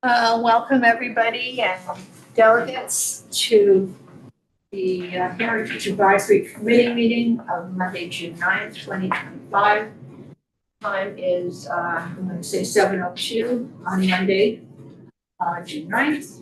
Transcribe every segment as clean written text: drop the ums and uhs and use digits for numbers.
Welcome everybody and delegates to the Heritage Advisory Committee meeting of Monday, June 9th, 2025. Time is, I'm going to say 7:02 on Monday, June 9th.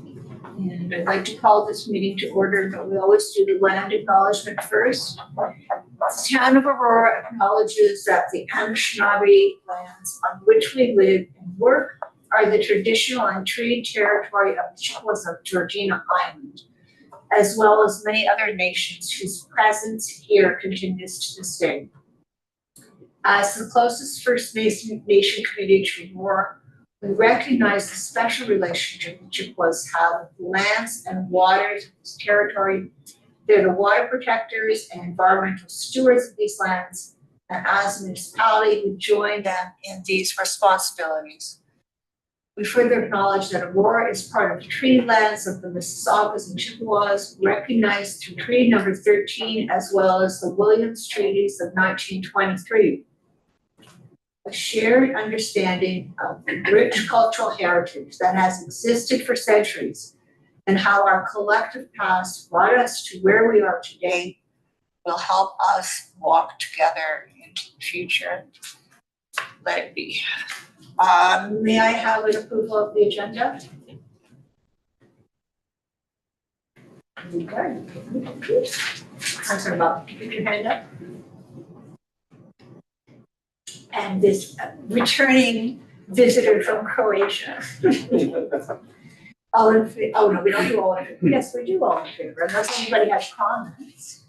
And I'd like to call this meeting to order, but we always do the land acknowledgement first. The town of Aurora acknowledges that the Anishinaabe lands on which we live and work are the traditional and treaty territory of the Chippewas of Georgina Island, as well as many other nations whose presence here continues to this day. As the closest First Nation community to Aurora, we recognize the special relationship the Chippewas have with the lands and waters of this territory. They're the water protectors and environmental stewards of these lands, and as a municipality, we join them in these responsibilities. We further acknowledge that Aurora is part of the treaty lands of the Mississaugas and Chippewas, recognized through Treaty Number 13, as well as the Williams Treaties of 1923. A shared understanding of the rich cultural heritage that has existed for centuries and how our collective past brought us to where we are today will help us walk together into the future. Let it be. May I have an approval of the agenda? Okay. I'm sorry, Bob, keep your hand up. And this returning visitor from Croatia. All in favor? Oh no, we don't do all in favor. Yes, we do all in favor, unless anybody has comments.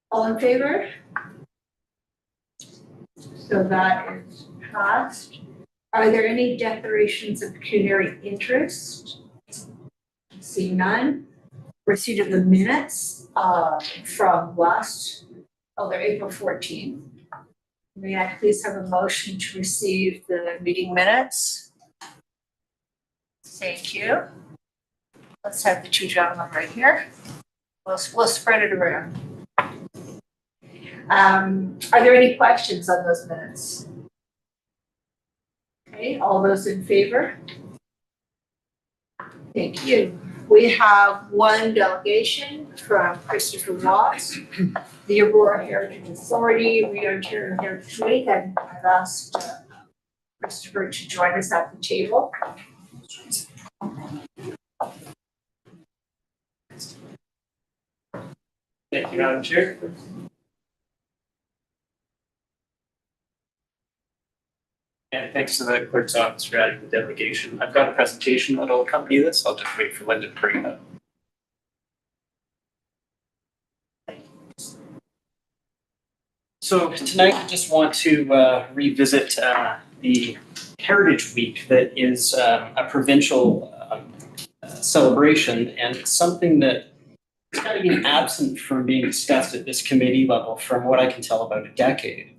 All in favor? So that is passed. Are there any declarations of pecuniary interest? See none. Receipt of the minutes from they're April 14th. May I please have a motion to receive the meeting minutes? Thank you. Let's have the two gentlemen right here. We'll spread it around. Are there any questions on those minutes? Okay, all those in favor? Thank you. We have one delegation from Christopher Watts, the Aurora Heritage Authority, Ontario Heritage Week, and I've asked Christopher to join us at the table. Thank you, Madam Chair. And thanks to the clerk's office for adding the delegation. I've got a presentation that'll accompany this. I'll just wait for Linda to bring it up. So tonight I just want to revisit the Heritage Week that is a provincial celebration, and it's something that has kind of been absent from being discussed at this committee level from what I can tell about a decade.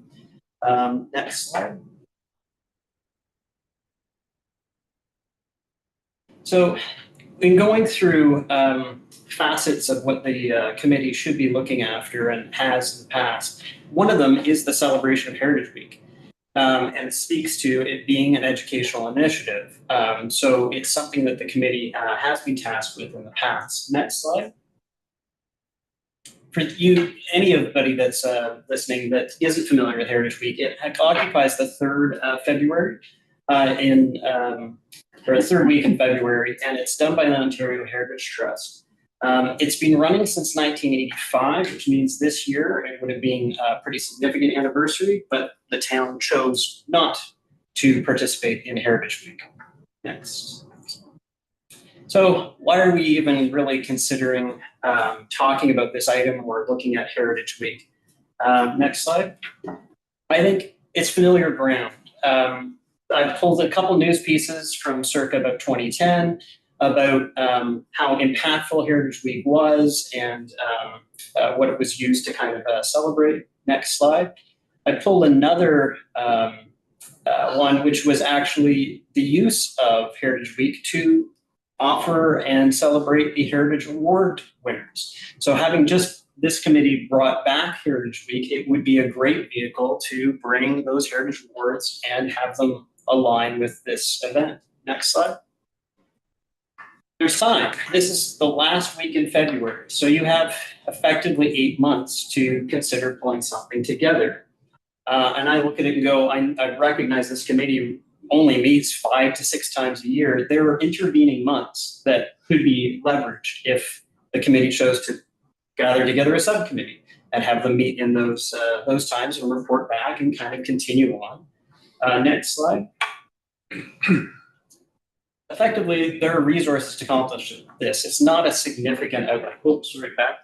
Next slide. So in going through facets of what the committee should be looking after and has in the past, one of them is the celebration of Heritage Week. And it speaks to it being an educational initiative. So it's something that the committee has been tasked with in the past. Next slide. For you, anybody that's listening that isn't familiar with Heritage Week, it occupies the 3rd February or the 3rd week in February, and it's done by the Ontario Heritage Trust. It's been running since 1985, which means this year it would have been a pretty significant anniversary, but the town chose not to participate in Heritage Week. Next. So why are we even really considering talking about this item or looking at Heritage Week? Next slide. I think it's familiar ground. I've pulled a couple news pieces from circa about 2010 about how impactful Heritage Week was and what it was used to kind of celebrate. Next slide. I pulled another one, which was actually the use of Heritage Week to offer and celebrate the Heritage Award winners. So having just this committee brought back Heritage Week, it would be a great vehicle to bring those Heritage Awards and have them align with this event. Next slide. There's time. This is the last week in February. So you have effectively 8 months to consider pulling something together. And I look at it and go, I recognize this committee only meets 5 to 6 times a year. There are intervening months that could be leveraged if the committee chose to gather together a subcommittee and have them meet in those times and report back and kind of continue on. Next slide. Effectively, there are resources to accomplish this. It's not a significant outlay. Oops, right back.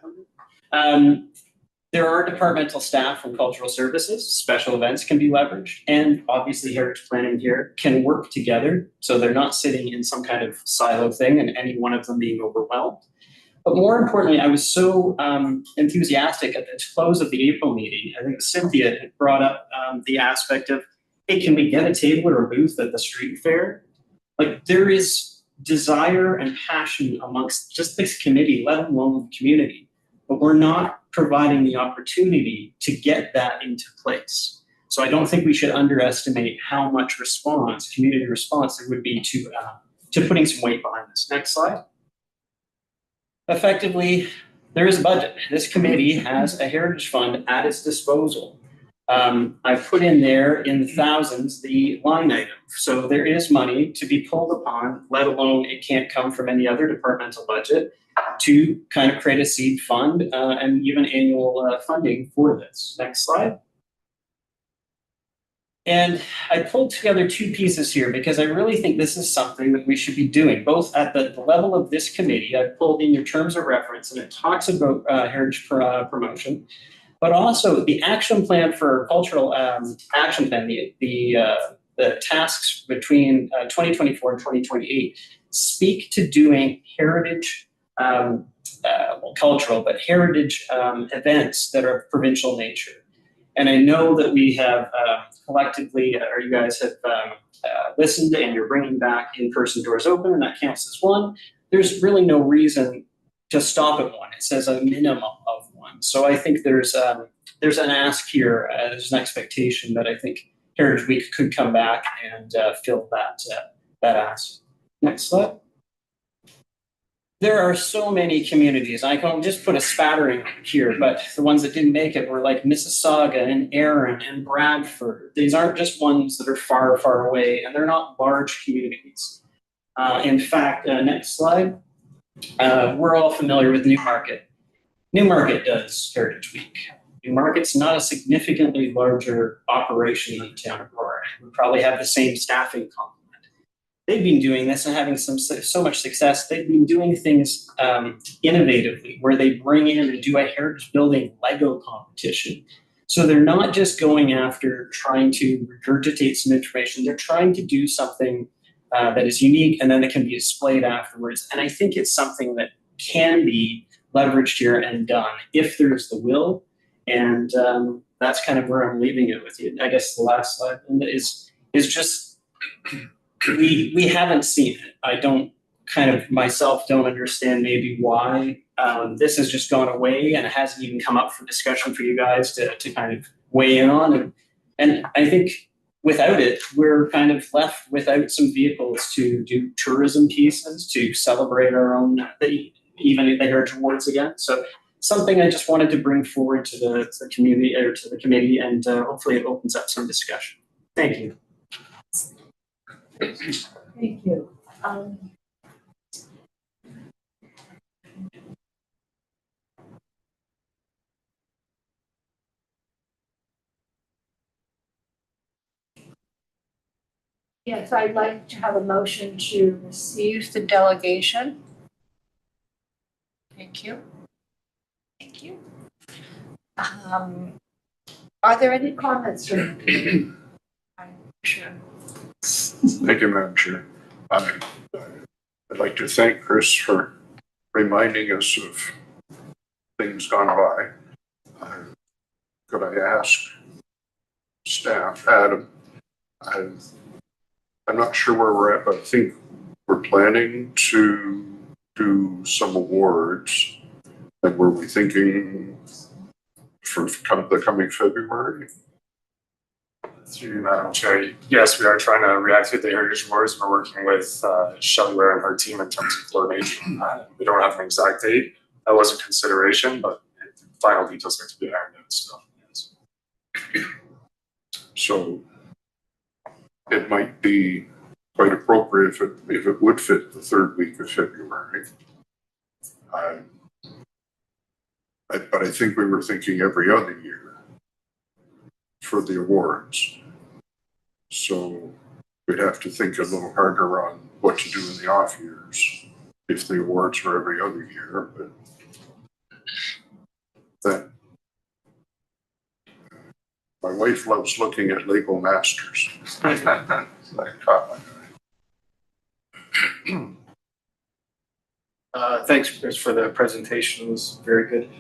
There are departmental staff from cultural services, special events can be leveraged, and obviously heritage planning here can work together. So they're not sitting in some kind of silo thing and any one of them being overwhelmed. But more importantly, I was so enthusiastic at the close of the April meeting. I think Cynthia had brought up the aspect of, hey, can we get a table or a booth at the street fair? Like, there is desire and passion amongst just this committee, let alone the community, but we're not providing the opportunity to get that into place. So I don't think we should underestimate how much response, community response, there would be to putting some weight behind this. Next slide. Effectively, there is a budget. This committee has a heritage fund at its disposal. I've put in there in the thousands the line item. So there is money to be pulled upon, let alone it can't come from any other departmental budget, to kind of create a seed fund and even annual funding for this. Next slide. And I pulled together 2 pieces here because I really think this is something that we should be doing, both at the level of this committee. I pulled in your terms of reference and it talks about heritage promotion, but also the action plan for cultural action plan, the tasks between 2024 and 2028 speak to doing heritage, cultural, but heritage events that are of provincial nature. And I know that we have collectively, or you guys have listened and you're bringing back in-person doors open, and that counts as one. There's really no reason to stop at one. It says a minimum of one. So I think there's an ask here, there's an expectation that I think Heritage Week could come back and fill that ask. Next slide. There are so many communities. I can just put a spattering here, but the ones that didn't make it were like Mississauga and Erin and Bradford. These aren't just ones that are far, far away, and they're not large communities. In fact, next slide. We're all familiar with Newmarket. Newmarket does Heritage Week. Newmarket's not a significantly larger operation than the town of Aurora. We probably have the same staffing complement. They've been doing this and having so much success. They've been doing things innovatively, where they bring in and do a heritage building Lego competition. So they're not just going after trying to regurgitate some information. They're trying to do something that is unique, and then it can be displayed afterwards. And I think it's something that can be leveraged here and done if there's the will. And that's kind of where I'm leaving it with you. I guess the last slide is just we haven't seen it. I don't myself don't understand maybe why this has just gone away and it hasn't even come up for discussion for you guys to kind of weigh in on. And I think without it, we're kind of left without some vehicles to do tourism pieces, to celebrate our own, even the Heritage Awards again. So something I just wanted to bring forward to the community or to the committee, and hopefully it opens up some discussion. Thank you. Thank you. Yes, I'd like to have a motion to receive the delegation. Thank you. Thank you. Are there any comments from the committee? I'm sure. Thank you, Madam Chair. I'd like to thank Chris for reminding us of things gone by. Could I ask staff, Adam, I'm not sure where we're at, but I think we're planning to do some awards. And were we thinking for the coming February? Through you, Madam Chair, yes, we are trying to reactivate the Heritage Awards. We're working with Shelley Ware and her team in terms of coordination. We don't have an exact date. That was a consideration, but the final details have to be ironed out still. Yes. So it might be quite appropriate if it would fit the third week of February. But I think we were thinking every other year for the awards. So we'd have to think a little harder on what to do in the off years if the awards were every other year, but then my wife loves looking at Lego Masters. That caught my eye. Thanks, Chris, for the presentation. It was very good.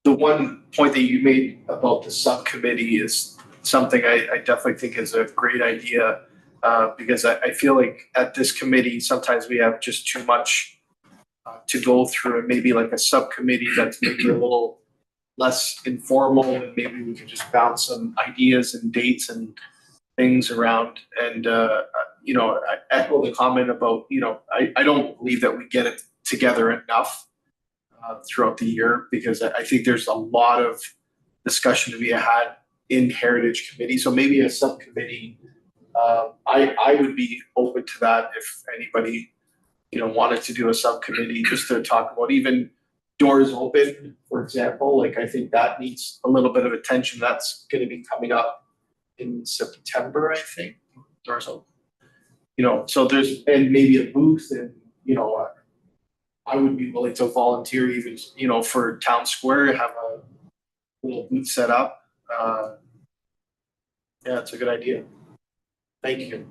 The one point that you made about the subcommittee is something I definitely think is a great idea, because I feel like at this committee, sometimes we have just too much to go through, and maybe like a subcommittee that's maybe a little less informal, and maybe we could just bounce some ideas and dates and things around. And I echo the comment about, I don't believe that we get it together enough throughout the year, because I think there's a lot of discussion to be had in Heritage Committee. So maybe a subcommittee, I would be open to that if anybody, wanted to do a subcommittee just to talk about even doors open, for example. Like, I think that needs a little bit of attention. That's going to be coming up in September, I think. Doors open. So there's, and maybe a booth, and, I would be willing to volunteer even, for Town Square, have a little booth set up. Yeah, it's a good idea. Thank you.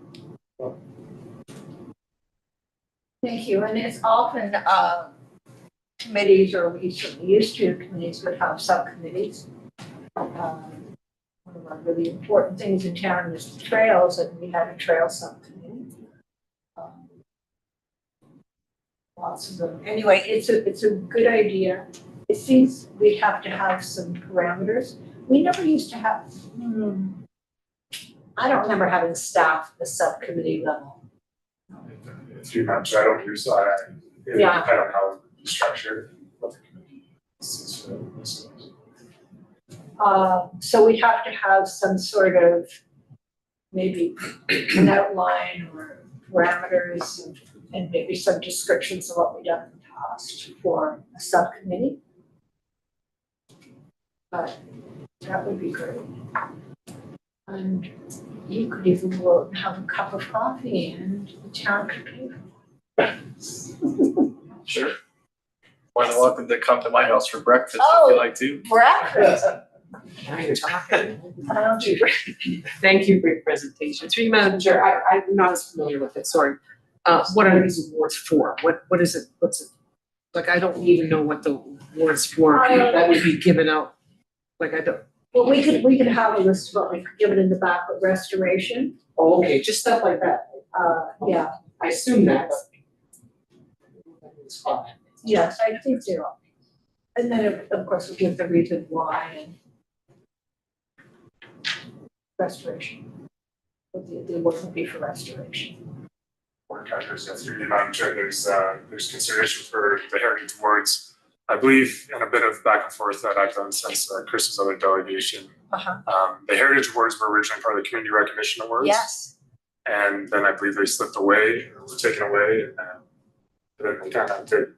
Thank you, and it's often, committees, or we certainly used to, committees would have subcommittees. One of our really important things in town is trails, and we had a trail subcommittee. Lots of them. Anyway, it's a good idea. It seems we have to have some parameters. We never used to have, I don't remember having staff at the subcommittee level. Through Madam Chair, I don't do so. Yeah. I don't know how it's structured, what the committee is. So we have to have some sort of maybe an outline or parameters, and maybe some descriptions of what we've done in the past for a subcommittee. But that would be great. And you could even go out and have a cup of coffee, and the town could pay for it. Sure. More than welcome to come to my house for breakfast Oh. if you like to. Breakfast. Now you're talking. I'll do Thank you for your presentation. Through you, Madam Chair, I'm not as familiar with it, sorry. What are these awards for? What is it? What's it? Like, I don't even know what the awards for that would be given out. Like, I don't. Well, we could have a list of what we could give it in the back with restoration. Oh, okay, just stuff like that. Yeah, I assume that. But it's fine. yes, I think so. And then, of course, we give the reason why and restoration. But the award would be for restoration. Board of Directors, yes, through you, Madam Chair, there's consideration for the Heritage Awards. I believe in a bit of back and forth that I've done since Chris's other delegation. The Heritage Awards were originally part of the Community Recognition Awards. Yes. And then I believe they slipped away, or were taken away, and then they kind of did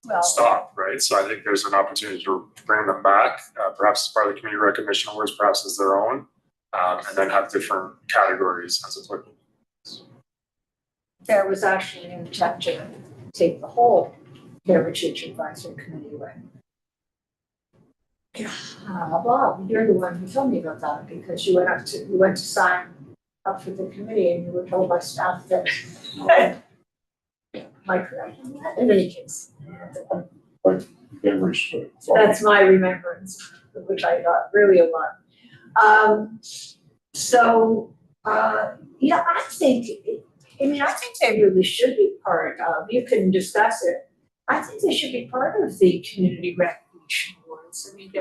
Well, stop, right? So I think there's an opportunity to bring them back, perhaps as part of the Community Recognition Awards, perhaps as their own, and then have different categories as applicable. there was actually an intent to take the whole Heritage Advisory Committee away. Bob, you're the one who told me about that, because you went to sign up for the committee, and you were told by staff that. Am I correct on that? In any case. That's my remembrance, which I got really a lot. Yeah, I think they really should be part of, you can discuss it. I think they should be part of the Community Recognition Awards. I mean,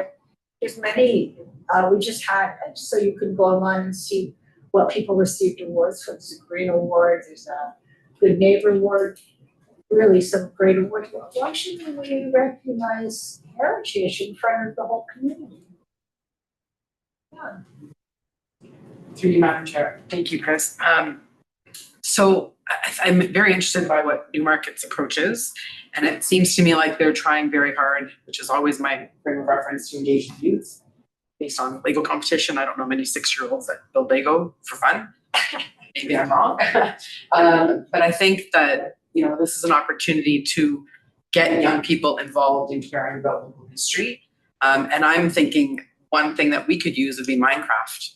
there's many, we just had, so you can go online and see what people received awards for. There's a Green Award, there's a Good Neighbor Award, really some great awards. Why shouldn't we recognize heritage in front of the whole community? Yeah. Through you, Madam Chair. Thank you, Chris. So I'm very interested by what Newmarket's approach is. And it seems to me like they're trying very hard, which is always my frame of reference, to engage the youth based on Lego competition. I don't know many 6-year-olds that build Lego for fun. Maybe I'm wrong. But I think that, you know, this is an opportunity to get young people involved in caring about local history. And I'm thinking one thing that we could use would be Minecraft,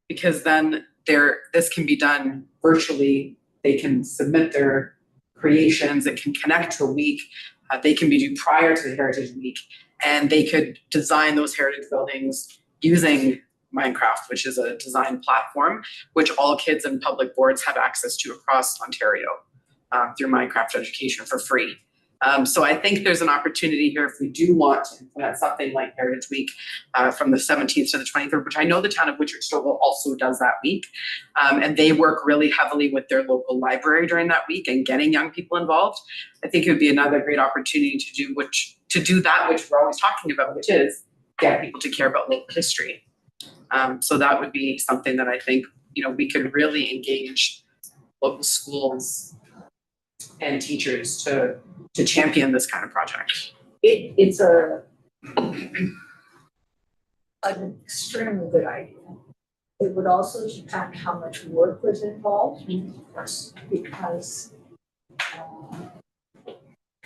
because then this can be done virtually. They can submit their creations, it can connect to a week, they can be due prior to the Heritage Week, and they could design those heritage buildings using Minecraft, which is a design platform which all kids and public boards have access to across Ontario through Minecraft education for free. So I think there's an opportunity here if we do want to implement something like Heritage Week from the 17th to the 23rd, which I know the town of Wichita-Stouffville also does that week. And they work really heavily with their local library during that week and getting young people involved. I think it would be another great opportunity to do that which we're always talking about, which is get people to care about local history. So that would be something that I think, you know, we could really engage local schools and teachers to champion this kind of project. It's an extremely good idea. It would also depend how much work was involved, of course, because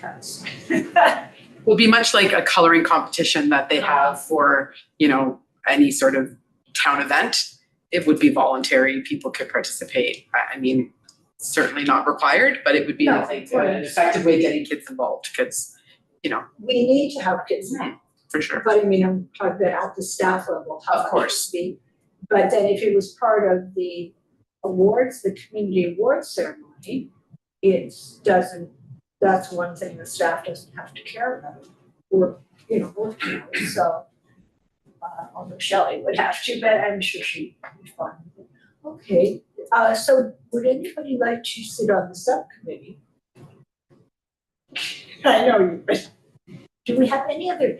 It would be much like a coloring competition that they have for, you know, any sort of town event. It would be voluntary, people could participate. I mean, certainly not required, but it would be No, I think, an effective way of getting kids involved, because, you know, we need to have kids now. for sure. But I mean, I'm talking about at the staff level, how Of course. it would be. But then if it was part of the awards, the community awards ceremony, that's one thing the staff doesn't have to care about. Or, you know, both communities, so although Shelley would have to, but I'm sure she'd be fine. Okay, so would anybody like to sit on the subcommittee? I know you, but do we have any other,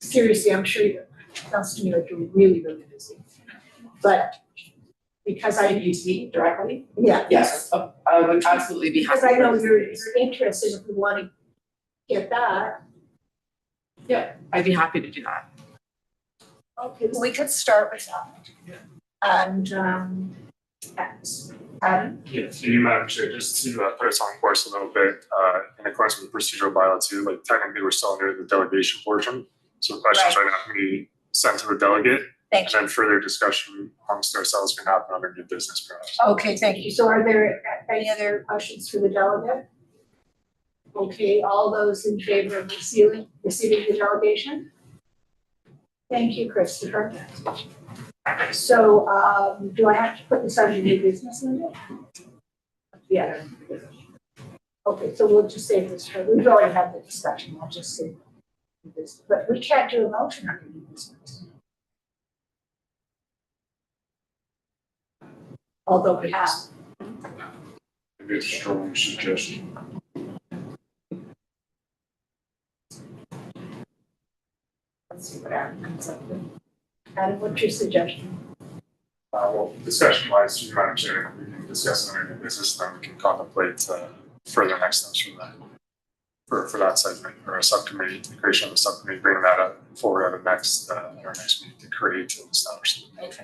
seriously, I'm sure it sounds to me like you're really, really busy. But because I, You to me directly? yeah. Yes, I would absolutely be happy. Because I know you're interested, if we want to get that. Yeah, I'd be happy to do that. Okay, well, we could start with that. And, Adam? Yeah, through you, Madam Chair, just to put us on course a little bit, in accordance with the procedural bylaw too, like technically we're still under the delegation portion. So questions right now can be sent to the delegate, and Thank you. then further discussion amongst ourselves can happen under new business perhaps. Okay, thank you. So are there any other questions for the delegate? Okay, all those in favor of receiving the delegation? Thank you, Christopher. So, do I have to put this under new business, Linda? Yeah. Okay, so we'll just save this for, we've already had the discussion, I'll just save this, but we can't do a motion under new business. Although we have. Maybe it's a strong suggestion. Let's see what Adam comes up with. Adam, what's your suggestion? Well, discussion wise, through you, Madam Chair, we can discuss under new business, then we can contemplate further next steps from that. For that segment or a subcommittee, the creation of a subcommittee, bringing that up forward at our next meeting to create and establish. Okay.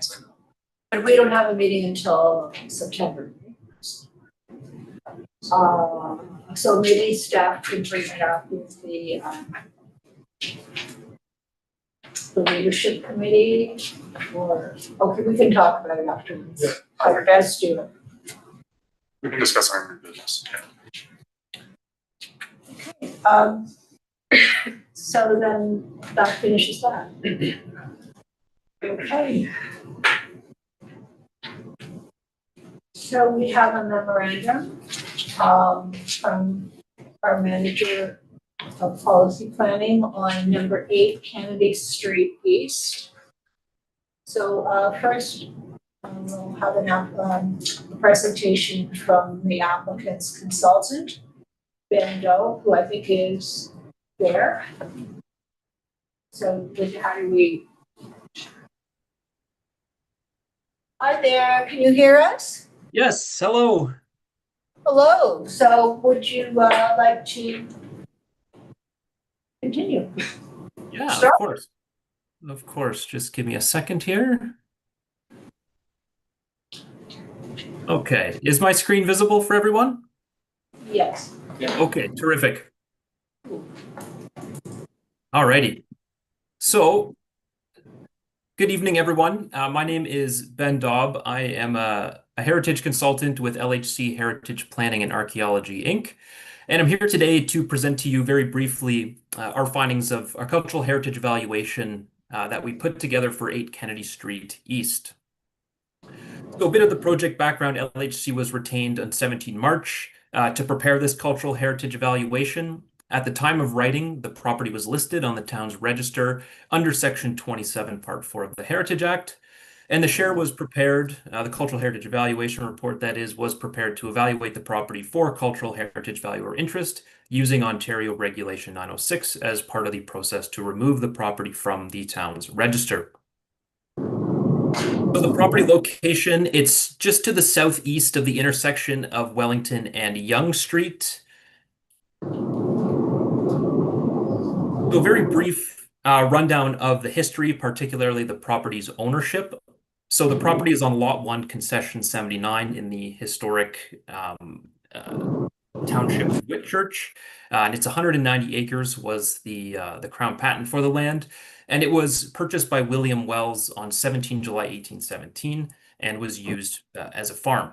But we don't have a meeting until September. So maybe staff can bring it up with the leadership committee, or, okay, we can talk about it afterwards. Yeah. How best do it. We can discuss our new business, yeah. So then that finishes that. Okay. So we have a memorandum from our manager, of policy planning on number 8 Kennedy Street East. So first, we'll have a presentation from the applicant's consultant, Ben Doe, who I think is there. So how do we? Hi there, can you hear us? Yes, hello. Hello, so would you like to continue? Yeah, Start. of course. Of course, just give me a second here. Okay, is my screen visible for everyone? Yes. Okay, terrific. Alrighty. So, good evening, everyone. My name is Ben Daub. I am a heritage consultant with LHC Heritage Planning and Archaeology, Inc. And I'm here today to present to you very briefly our findings of our cultural heritage evaluation that we put together for 8 Kennedy Street East. So a bit of the project background: LHC was retained on 17 March to prepare this cultural heritage evaluation. At the time of writing, the property was listed on the town's register under Section 27, Part 4 of the Heritage Act. And the share was prepared, the cultural heritage evaluation report, that is, was prepared to evaluate the property for cultural heritage value or interest using Ontario Regulation 906 as part of the process to remove the property from the town's register. So the property location, it's just to the southeast of the intersection of Wellington and Yonge Street. So a very brief rundown of the history, particularly the property's ownership. So the property is on Lot 1, Concession 79 in the historic township of Whitchurch. And it's 190 acres was the crown patent for the land. And it was purchased by William Wells on 17 July 1817 and was used as a farm.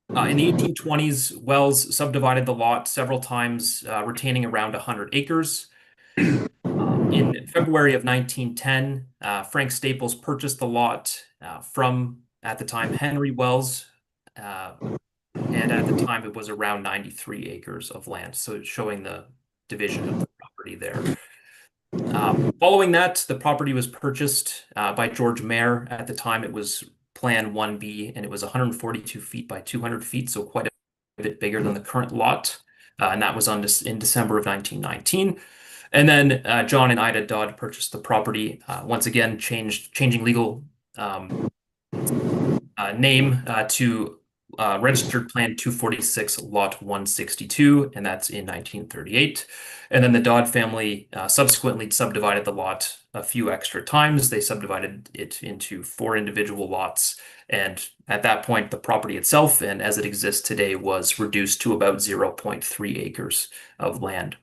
In the 1820s, Wells subdivided the lot several times, retaining around 100 acres. In February of 1910, Frank Staples purchased the lot from, at the time, Henry Wells, and at the time it was around 93 acres of land, so showing the division of the property there. Following that, the property was purchased by George Mayer. At the time, it was Plan 1B, and it was 142 feet by 200 feet, so quite a bit bigger than the current lot, and that was in December of 1919. And then John and Ida Dodd purchased the property, once again changing legal name to Registered Plan 246, Lot 162, and that's in 1938. And then the Dodd family subsequently subdivided the lot a few extra times. They subdivided it into 4 individual lots, and at that point, the property itself, and as it exists today, was reduced to about 0.3 acres of land.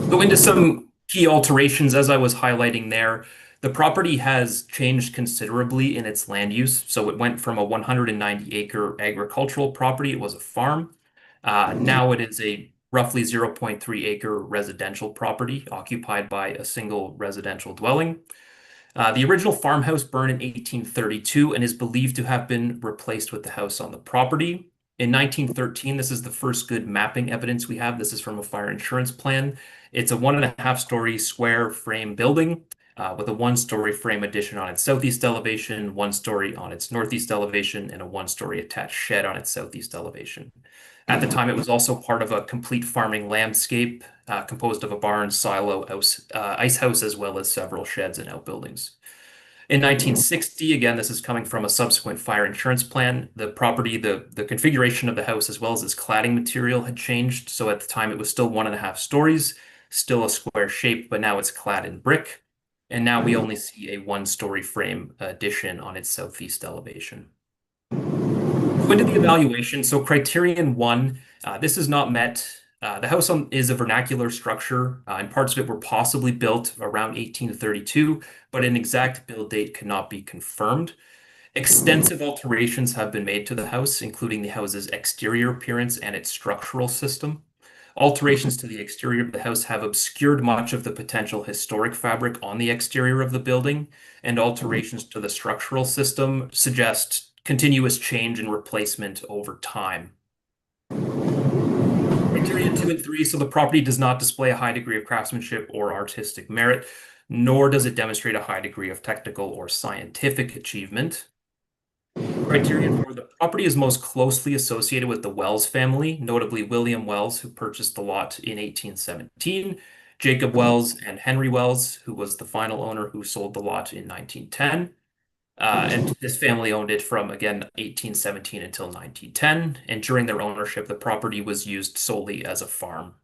Go into some key alterations, as I was highlighting there. The property has changed considerably in its land use. So it went from a 190-acre agricultural property, it was a farm. Now it is a roughly 0.3-acre residential property occupied by a single residential dwelling. The original farmhouse burned in 1832 and is believed to have been replaced with the house on the property. In 1913, this is the first good mapping evidence we have. This is from a fire insurance plan. It's a 1.5-story square frame building with a 1-story frame addition on its southeast elevation, 1-story on its northeast elevation, and a 1-story attached shed on its southeast elevation. At the time, it was also part of a complete farming landscape composed of a barn, silo, ice house, as well as several sheds and outbuildings. In 1960, again, this is coming from a subsequent fire insurance plan, the property, the configuration of the house, as well as its cladding material had changed. So at the time, it was still 1.5 stories, still a square shape, but now it's clad in brick. And now we only see a 1-story frame addition on its southeast elevation. Into the evaluation, so criterion 1, this is not met. The house is a vernacular structure, and parts of it were possibly built around 1832, but an exact build date cannot be confirmed. Extensive alterations have been made to the house, including the house's exterior appearance and its structural system. Alterations to the exterior of the house have obscured much of the potential historic fabric on the exterior of the building, and alterations to the structural system suggest continuous change and replacement over time. Criteria 2 and 3, so the property does not display a high degree of craftsmanship or artistic merit, nor does it demonstrate a high degree of technical or scientific achievement. Criterion 4, the property is most closely associated with the Wells family, notably William Wells, who purchased the lot in 1817, Jacob Wells and Henry Wells, who was the final owner who sold the lot in 1910. And this family owned it from, again, 1817 until 1910. And during their ownership, the property was used solely as a farm.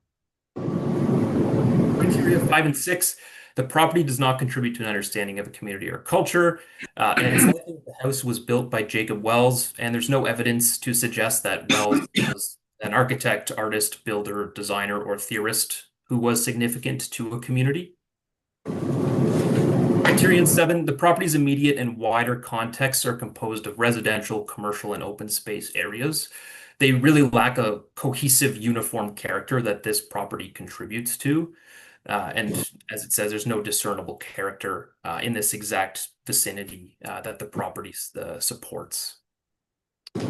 Criteria 5 and 6, the property does not contribute to an understanding of a community or culture. And it's likely that the house was built by Jacob Wells, and there's no evidence to suggest that Wells was an architect, artist, builder, designer, or theorist who was significant to a community. Criterion 7, the property's immediate and wider contexts are composed of residential, commercial, and open space areas. They really lack a cohesive, uniform character that this property contributes to. And as it says, there's no discernible character in this exact vicinity that the property supports.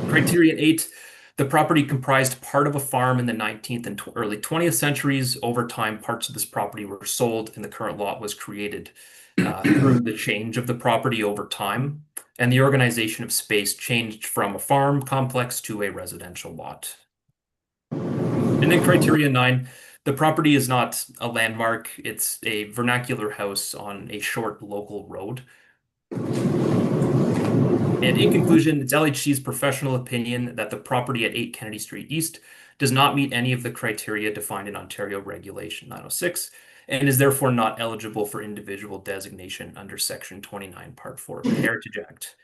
Criterion 8, the property comprised part of a farm in the 19th and early 20th centuries. Over time, parts of this property were sold and the current lot was created through the change of the property over time. And the organization of space changed from a farm complex to a residential lot. And then criteria 9, the property is not a landmark. It's a vernacular house on a short local road. And in conclusion, it's LHC's professional opinion that the property at 8 Kennedy Street East does not meet any of the criteria defined in Ontario Regulation 906 and is therefore not eligible for individual designation under Section 29, Part 4 of the Heritage Act.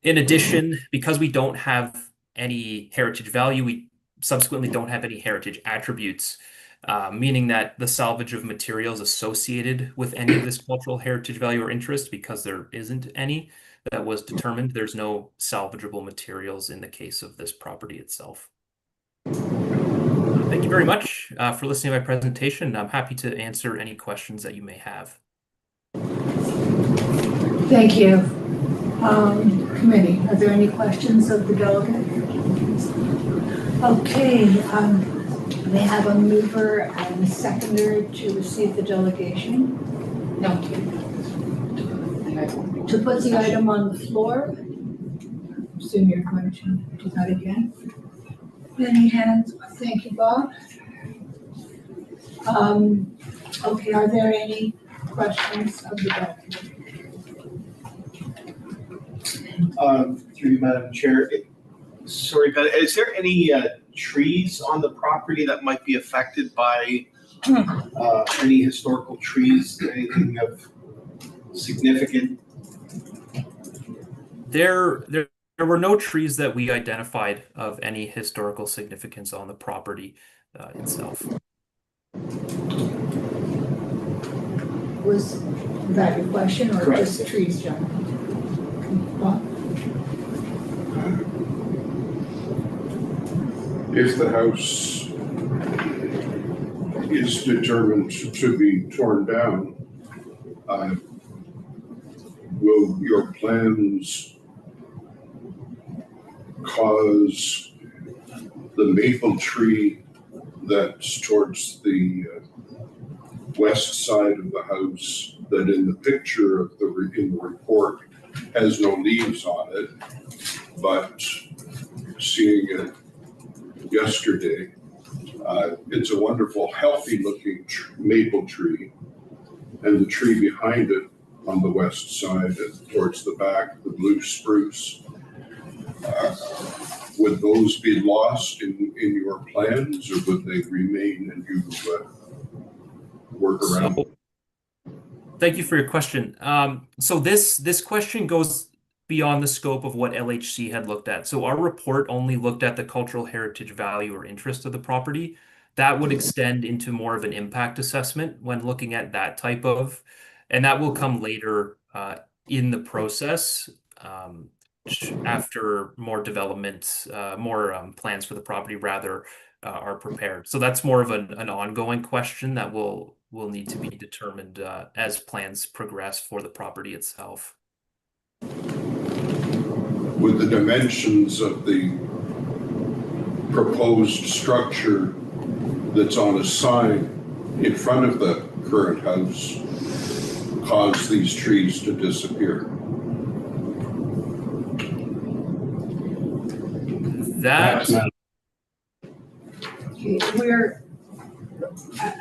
In addition, because we don't have any heritage value, we subsequently don't have any heritage attributes, meaning that the salvage of materials associated with any of this cultural heritage value or interest, because there isn't any that was determined, there's no salvageable materials in the case of this property itself. Thank you very much for listening to my presentation. I'm happy to answer any questions that you may have. Thank you. Committee, are there any questions of the delegate? Okay, they have a mover and a seconder to receive the delegation. No. To put the item on the floor. I assume you're going to do that again. Any hands? Thank you, Bob. Okay, are there any questions of the delegate? Through you, Madam Chair. Sorry, but is there any trees on the property that might be affected by any historical trees, anything of significant? There were no trees that we identified of any historical significance on the property itself. Was that your question or Correct. just trees, John? Bob? If the house is determined to be torn down, will your plans cause the maple tree that's towards the west side of the house, that in the picture of in the report has no leaves on it, but seeing it yesterday, it's a wonderful, healthy looking maple tree, and the tree behind it on the west side and towards the back, the blue spruce. Would those be lost in your plans, or would they remain and you work around? So, thank you for your question. So this question goes beyond the scope of what LHC had looked at. So our report only looked at the cultural heritage value or interest of the property. That would extend into more of an impact assessment when looking at that type of, and that will come later in the process after more development, more plans for the property rather are prepared. So that's more of an ongoing question that will need to be determined as plans progress for the property itself. Would the dimensions of the proposed structure that's on a sign in front of the current house cause these trees to disappear? That, Okay,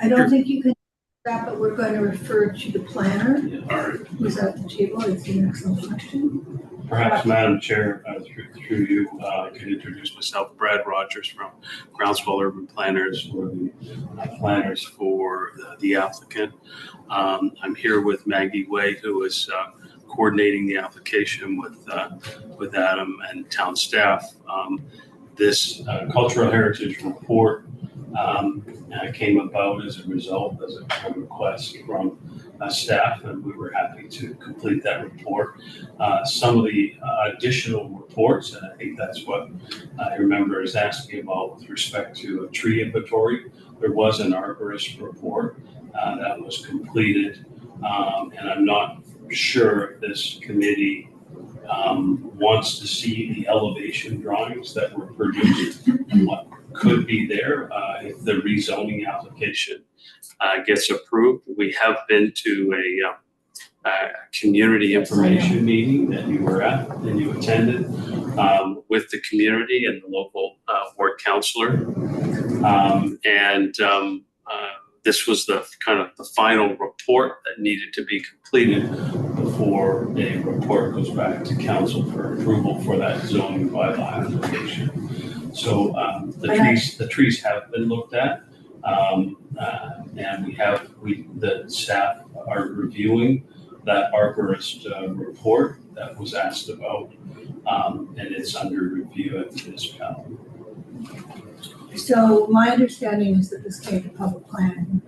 I don't think you can do that, but we're going to refer to the planner All right. who's at the table. It's an excellent question. Perhaps, Madam Chair, through you, I could introduce myself, Brad Rogers from Groundswell Urban Planners, or the planners for the applicant. I'm here with Maggie Way, who is coordinating the application with Adam and town staff. This cultural heritage report came about as a result, as a request from staff, and we were happy to complete that report. Some of the additional reports, and I think that's what your member is asking about with respect to a tree inventory. There was an arborist report that was completed, and I'm not sure if this committee wants to see the elevation drawings that were produced and what could be there if the rezoning application gets approved. We have been to a community information meeting that you were at and you attended with the community and the local ward councillor. This was the kind of the final report that needed to be completed before a report goes back to council for approval for that zoning bylaw application. So the trees have been looked at, and the staff are reviewing that arborist report that was asked about, and it's under review at the municipality. So my understanding is that this came to public planning.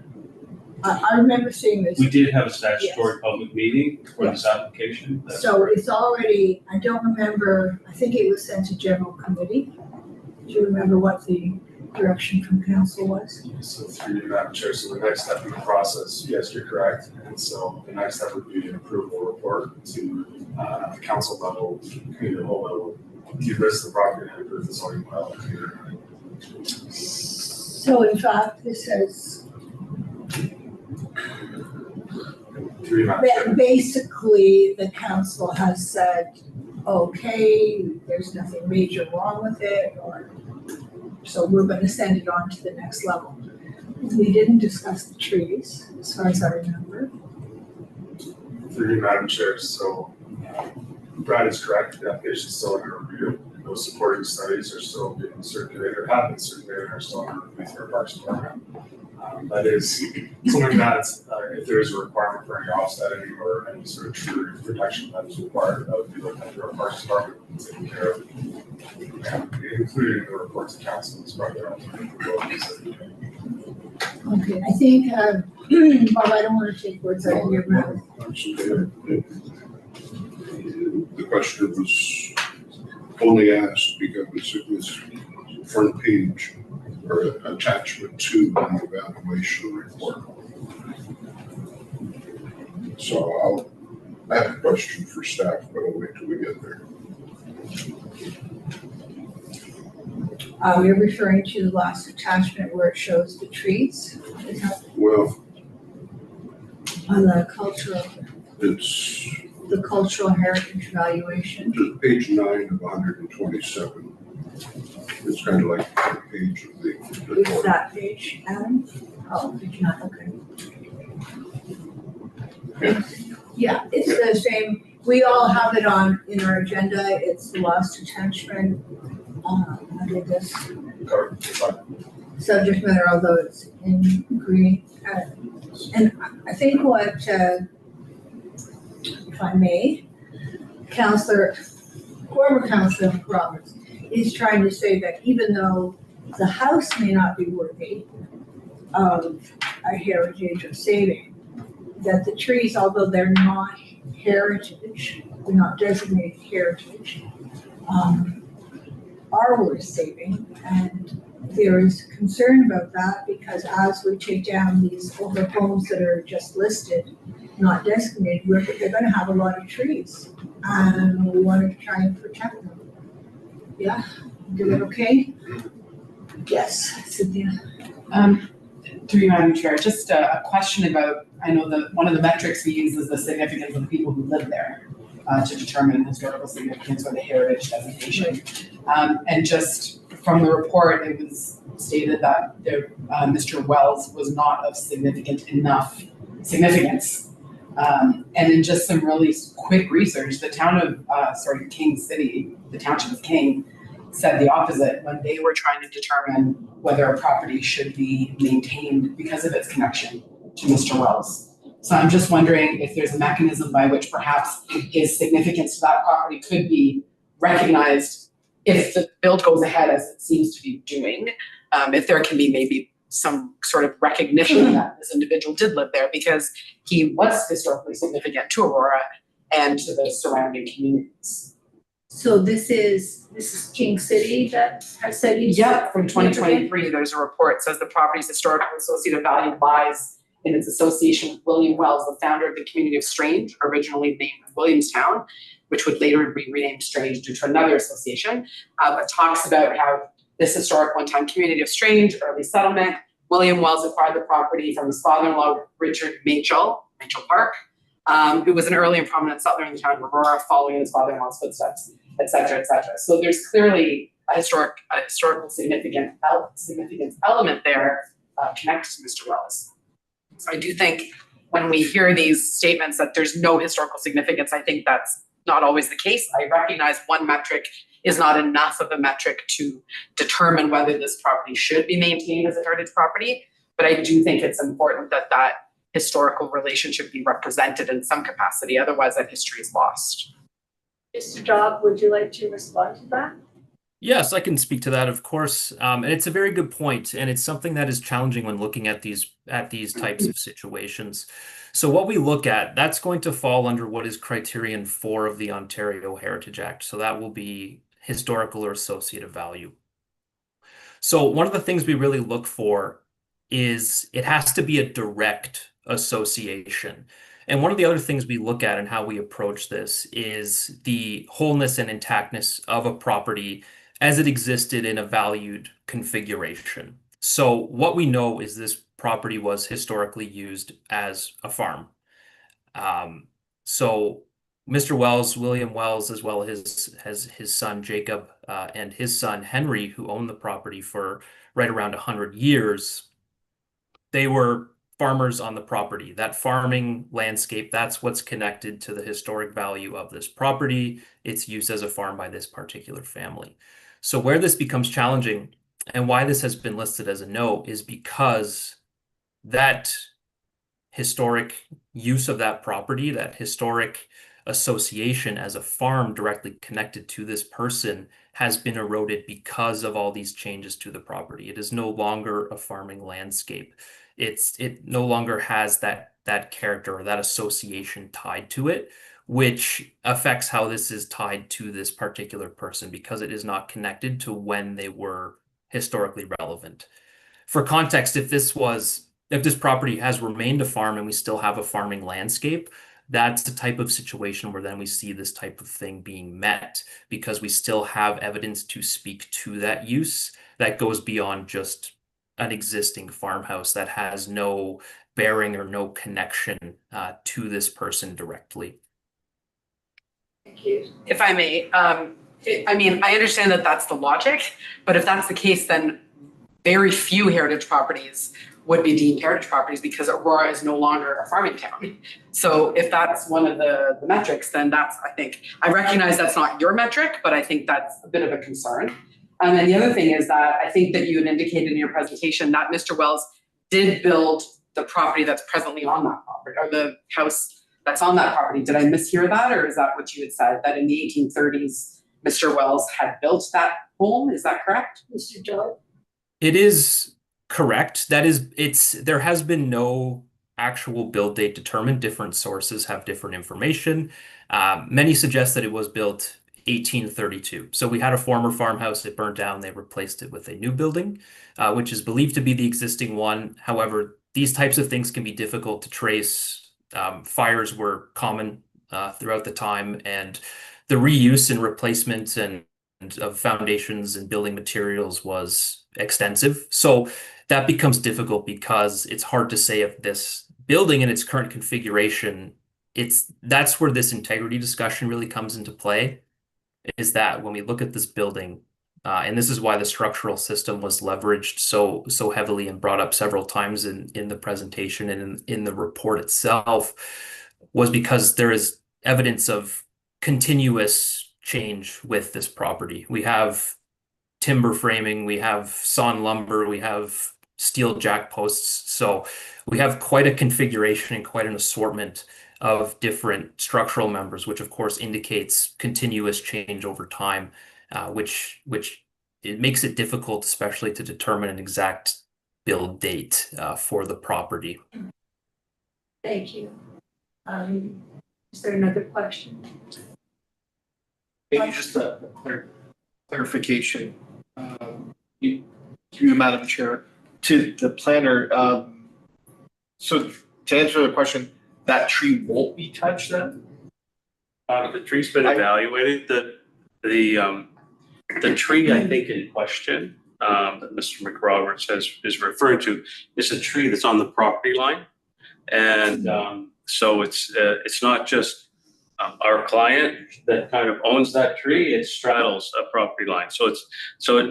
I remember seeing this. We did have a statutory public meeting for this application. So it's already, I don't remember, I think it was sent to general committee. Do you remember what the direction from council was? So through you, Madam Chair, so the next step in the process, yes, you're correct. And so the next step would be an approval report to at the council level, community whole level, de-risk the property and approve the zoning bylaw here. So in fact, this says Through you, Madam Chair. basically the council has said, okay, there's nothing major wrong with it, or so we're going to send it on to the next level. We didn't discuss the trees, as far as I remember. Through you, Madam Chair, so Brad is correct, the application is still under review. Those supporting studies are still being circulated, or have been circulated, and are still under review through our Parks Department. That is something that if there is a requirement for any offsetting or any sort of tree protection that is required, that would be looked at through our Parks Department and taken care of. And included in the report to council as part of their alternative. Okay, I think, Bob, I don't want to take words out of your mouth. The question was only asked because it was front page or attachment to the evaluation report. So I have a question for staff, but I'll wait till we get there. You're referring to the last attachment where it shows the trees? Is that Well, on the cultural, it's the cultural heritage valuation? just page 9 of 127. It's kind of like the front page of the Is report. that page, Adam? Oh, page 9, okay. Yeah. Yeah, it's the same, we all have it on in our agenda, it's the last attachment. I did this Covered, it's fine. subject matter, although it's in green. And I think what, if I may, former Councillor Roberts is trying to say that even though the house may not be worthy of a heritage of saving, that the trees, although they're not heritage, they're not designated heritage, are worth saving. And there is concern about that because as we take down these older homes that are just listed, not designated, they're going to have a lot of trees, and we want to try and protect them. Yeah, do it okay? Yes, Cynthia. Through you, Madam Chair, just a question about, I know that one of the metrics we use is the significance of the people who live there to determine historical significance or the heritage designation. And just from the report, it was stated that Mr. Wells was not of significance. And in just some really quick research, the town of, King City, the township of King, said the opposite when they were trying to determine whether a property should be maintained because of its connection to Mr. Wells. So I'm just wondering if there's a mechanism by which perhaps his significance to that property could be recognized if the build goes ahead as it seems to be doing, if there can be maybe some sort of recognition that this individual did live there because he was historically significant to Aurora and to the surrounding communities. So this is King City that has said he's. Yeah, from 2023, there's a report says the property's historical associative value lies in its association with William Wells, the founder of the community of Strange, originally named Williamstown, which would later be renamed Strange due to another association. It talks about how this historic one-time community of Strange, early settlement, William Wells acquired the property from his father-in-law, Richard Machel Park, who was an early and prominent settler in the town of Aurora, following his father-in-law's footsteps, et cetera, et cetera. So there's clearly a historical significance element there connected to Mr. Wells. So I do think when we hear these statements that there's no historical significance, I think that's not always the case. I recognize one metric is not enough of a metric to determine whether this property should be maintained as a heritage property, but I do think it's important that that historical relationship be represented in some capacity, otherwise that history is lost. Mr. Dobb, would you like to respond to that? Yes, I can speak to that, of course. And it's a very good point, and it's something that is challenging when looking at these types of situations. So what we look at, that's going to fall under what is criterion 4 of the Ontario Heritage Act. So that will be historical or associative value. So one of the things we really look for is it has to be a direct association. And one of the other things we look at and how we approach this is the wholeness and intactness of a property as it existed in a valued configuration. So what we know is this property was historically used as a farm. So Mr. Wells, William Wells, as well as his son Jacob and his son Henry, who owned the property for right around 100 years, they were farmers on the property. That farming landscape, that's what's connected to the historic value of this property. It's used as a farm by this particular family. So where this becomes challenging and why this has been listed as a no is because that historic use of that property, that historic association as a farm directly connected to this person has been eroded because of all these changes to the property. It is no longer a farming landscape. It no longer has that character or that association tied to it, which affects how this is tied to this particular person because it is not connected to when they were historically relevant. For context, if this property has remained a farm and we still have a farming landscape, that's the type of situation where then we see this type of thing being met because we still have evidence to speak to that use that goes beyond just an existing farmhouse that has no bearing or no connection to this person directly. Thank you. If I may, I understand that that's the logic, but if that's the case, then very few heritage properties would be deemed heritage properties because Aurora is no longer a farming town. So if that's one of the metrics, then I recognize that's not your metric, but I think that's a bit of a concern. And the other thing is that I think that you had indicated in your presentation that Mr. Wells did build the property that's presently on that property, or the house that's on that property. Did I mishear that, or is that what you had said, that in the 1830s, Mr. Wells had built that home? Is that correct? Mr. Dodd? It is correct. There has been no actual build date determined. Different sources have different information. Many suggest that it was built 1832. So we had a former farmhouse, it burned down, they replaced it with a new building, which is believed to be the existing one. However, these types of things can be difficult to trace. Fires were common throughout the time, and the reuse and replacement and of foundations and building materials was extensive. So that becomes difficult because it's hard to say if this building in its current configuration, that's where this integrity discussion really comes into play, is that when we look at this building, and this is why the structural system was leveraged so heavily and brought up several times in the presentation and in the report itself, was because there is evidence of continuous change with this property. We have timber framing, we have sawn lumber, we have steel jack posts. So we have quite a configuration and quite an assortment of different structural members, which of course indicates continuous change over time, which it makes it difficult, especially to determine an exact build date for the property. Thank you. Is there another question? Maybe just a clarification, through you, Madam Chair, to the planner. So to answer the question, that tree won't be touched then? The tree's been evaluated. The tree, I think, in question, that Mr. McRoberts is referring to, is a tree that's on the property line. And so it's not just our client that kind of owns that tree, it straddles a property line.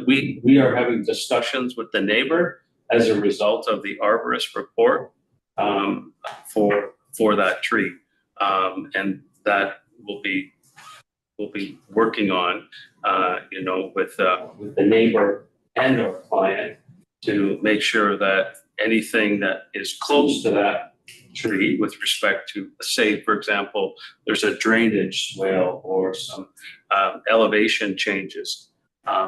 We are having discussions with the neighbor as a result of the arborist report for that tree. And that we'll be working on, with the neighbor and our client to make sure that anything that is close to that tree with respect to, say, for example, there's a drainage swale or some elevation changes.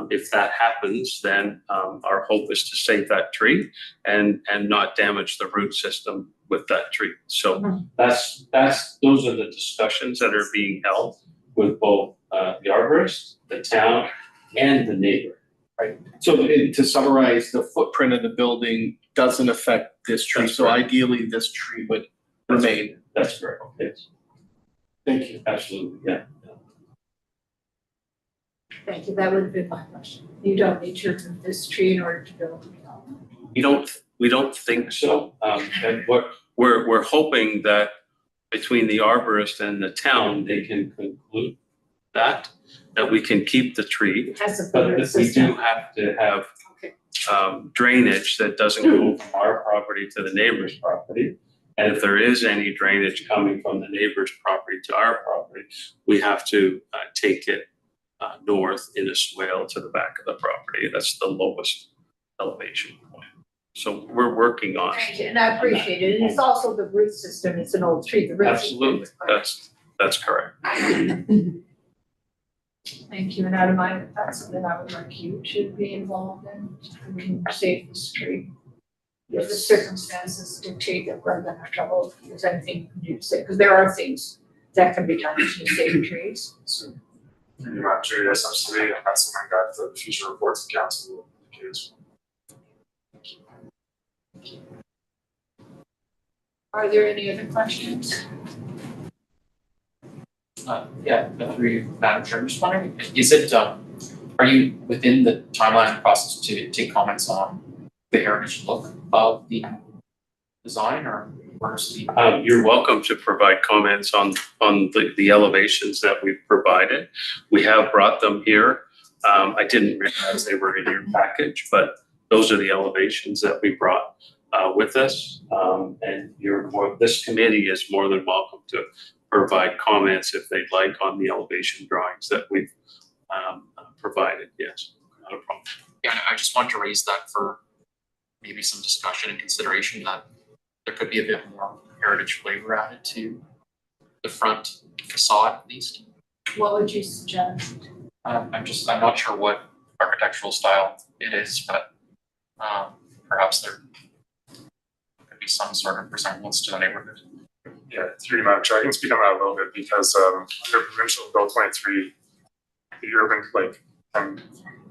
If that happens, then our hope is to save that tree and not damage the root system with that tree. So those are the discussions that are being held with both the arborist, the town, and the neighbor. Right. So to summarize, the footprint of the building doesn't affect this tree. That's so correct. Ideally, this tree would remain. That's correct. Yes. Thank you. Absolutely. Yeah. Thank you. That would have been my question. You don't need to remove this tree in order to build a development. We don't think so. And what we're hoping that between the arborist and the town, they can conclude that we can keep the tree, but that we do have to have drainage that doesn't go from our property to the neighbor's property. And if there is any drainage coming from the neighbor's property to our property, we have to take it north in a swale to the back of the property. That's the lowest elevation point. So we're working on. Thank you, and I appreciate it. And it's also the root system. It's an old tree. The root system Absolutely, is quite- that's correct. Thank you, and Adam, that's something I would like you to be involved in, so we can save this tree. If the circumstances dictate that we're gonna have trouble, if there's anything you can do to save, because there are things that can be done to save trees. I'm not sure, yes, absolutely, and that's something that the future reports of council will indicate. Are there any other questions? Through you, Madam Chair, I'm just wondering, is it, are you within the timeline and process to take comments on the heritage look of the design or where's the? You're welcome to provide comments on the elevations that we've provided. We have brought them here. I didn't realize they were in your package, but those are the elevations that we brought with us. And this committee is more than welcome to provide comments if they'd like on the elevation drawings that we've provided. Yes, not a problem. Yeah, I just want to raise that for maybe some discussion and consideration that there could be a bit more heritage flavor added to the front facade at least. What would you suggest? I'm not sure what architectural style it is, but perhaps there could be some sort of resemblance to the neighborhood. Yeah, through Madam Chair, I can speak on that a little bit because under provincial bill 23, the urban,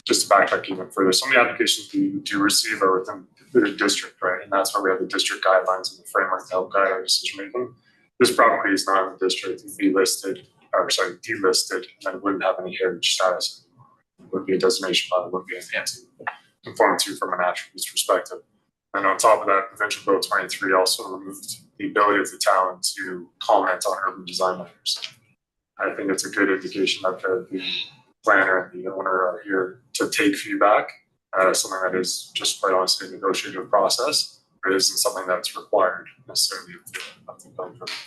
just to backtrack even further, some of the applications we do receive are within the district, right? And that's why we have the district guidelines and the framework to help guide our decision making. This property is not in the district, it's delisted, and then wouldn't have any heritage status. It would be a destination, but it would be a fancy conform to from a natural use perspective. And on top of that, Provincial Bill 23 also removed the ability of the town to comment on urban design matters. I think it's a good indication that the planner and the owner are here to take feedback, something that is just quite honestly a negotiative process. It isn't something that's required necessarily of the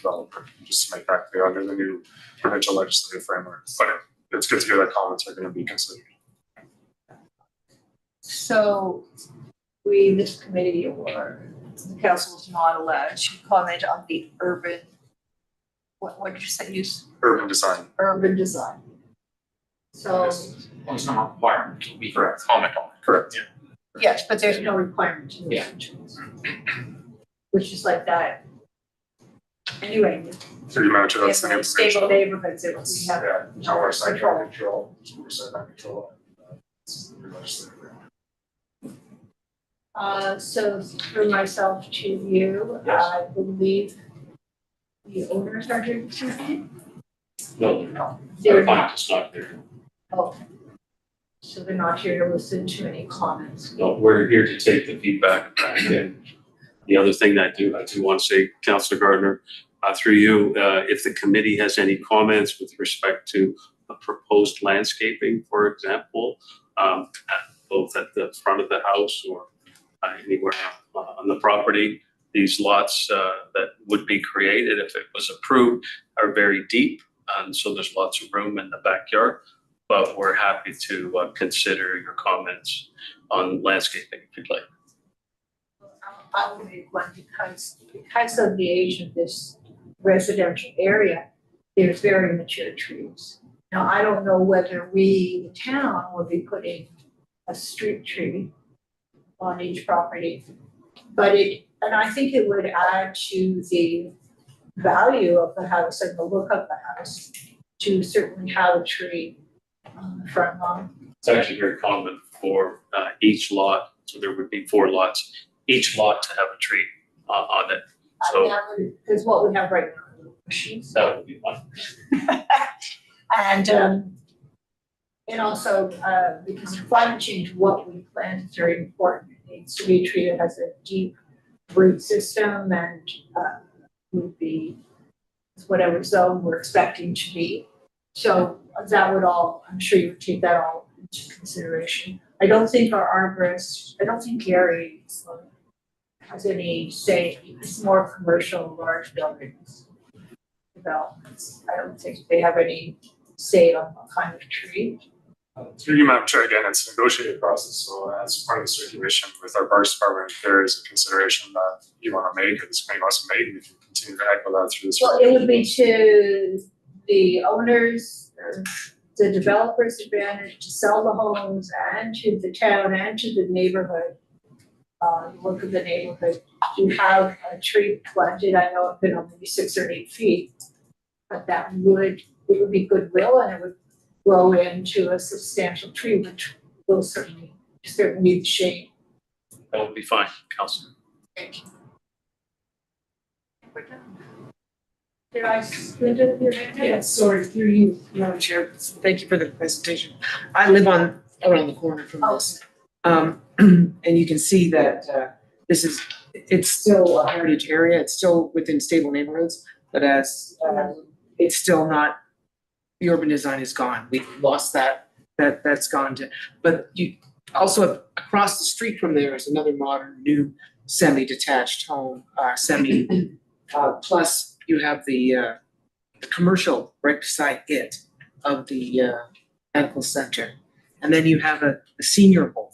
developer, just to make that clear under the new provincial legislative framework. But it's good to hear that comments are going to be considered. So we, this committee or the council is not allowed to comment on the urban, what did you say, use? Urban design. Urban design. So, Well, it's not a requirement to be for a comment on it. Correct. Yeah. yes, but there's no requirement to listen to it. Which is like that. Anyway, City manager, that's the in stable information. neighborhoods, it we have Yeah, no our site control. control, we're site control. It's the legislative framework. So through myself to you, Yes. I believe the owners are doing something? No, They're our not. client is not there. Oh. So they're not here to listen to any comments. No, we're here to take the feedback back in. The other thing that I do want to say, Councillor Gardner, through you, if the committee has any comments with respect to a proposed landscaping, for example, both at the front of the house or anywhere on the property, these lots that would be created if it was approved are very deep, and so there's lots of room in the backyard. But we're happy to consider your comments on landscaping if you'd like. I will make one because of the age of this residential area, there's very mature trees. Now, I don't know whether we, the town, will be putting a street tree on each property. But and I think it would add to the value of the house and the look of the house to certainly have a tree on the front lawn. It's actually very common for each lot, so there would be 4 lots, each lot to have a tree on it. So Because what we have right now, are bushes. that would be fun. And also, because of climate change, what we plant is very important. It needs to be a tree that has a deep root system and would be whatever zone we're expecting to be. So that would all, I'm sure you would take that all into consideration. I don't think our arborist, I don't think Gary has any say. It's more commercial, large buildings, developments. I don't think they have any say on what kind of tree. Through you, Madam Chair, again, it's a negotiated process, so as part of the circulation with our Parks Department, if there is a consideration that you want to make, or this committee wants to make, we can continue to echo that through this. Well, it would be to the owners, or the developers' advantage to sell the homes and to the town and to the neighborhood. Look at the neighborhood, to have a tree planted, I know it's been only 6 or 8 feet, but it would be goodwill and it would grow into a substantial tree, which will certainly need shade. That would be fine, Councillor. Thank you. Did I split it your hand? Yes, sorry, through you, Madam Chair, thank you for the presentation. I live around the corner from this. And you can see that it's still a heritage area, it's still within stable neighborhoods, but it's still not, the urban design is gone. We've lost that's gone to, but you also across the street from there is another modern, new semi-detached home, plus you have the commercial right beside it of the medical center. And then you have a senior home.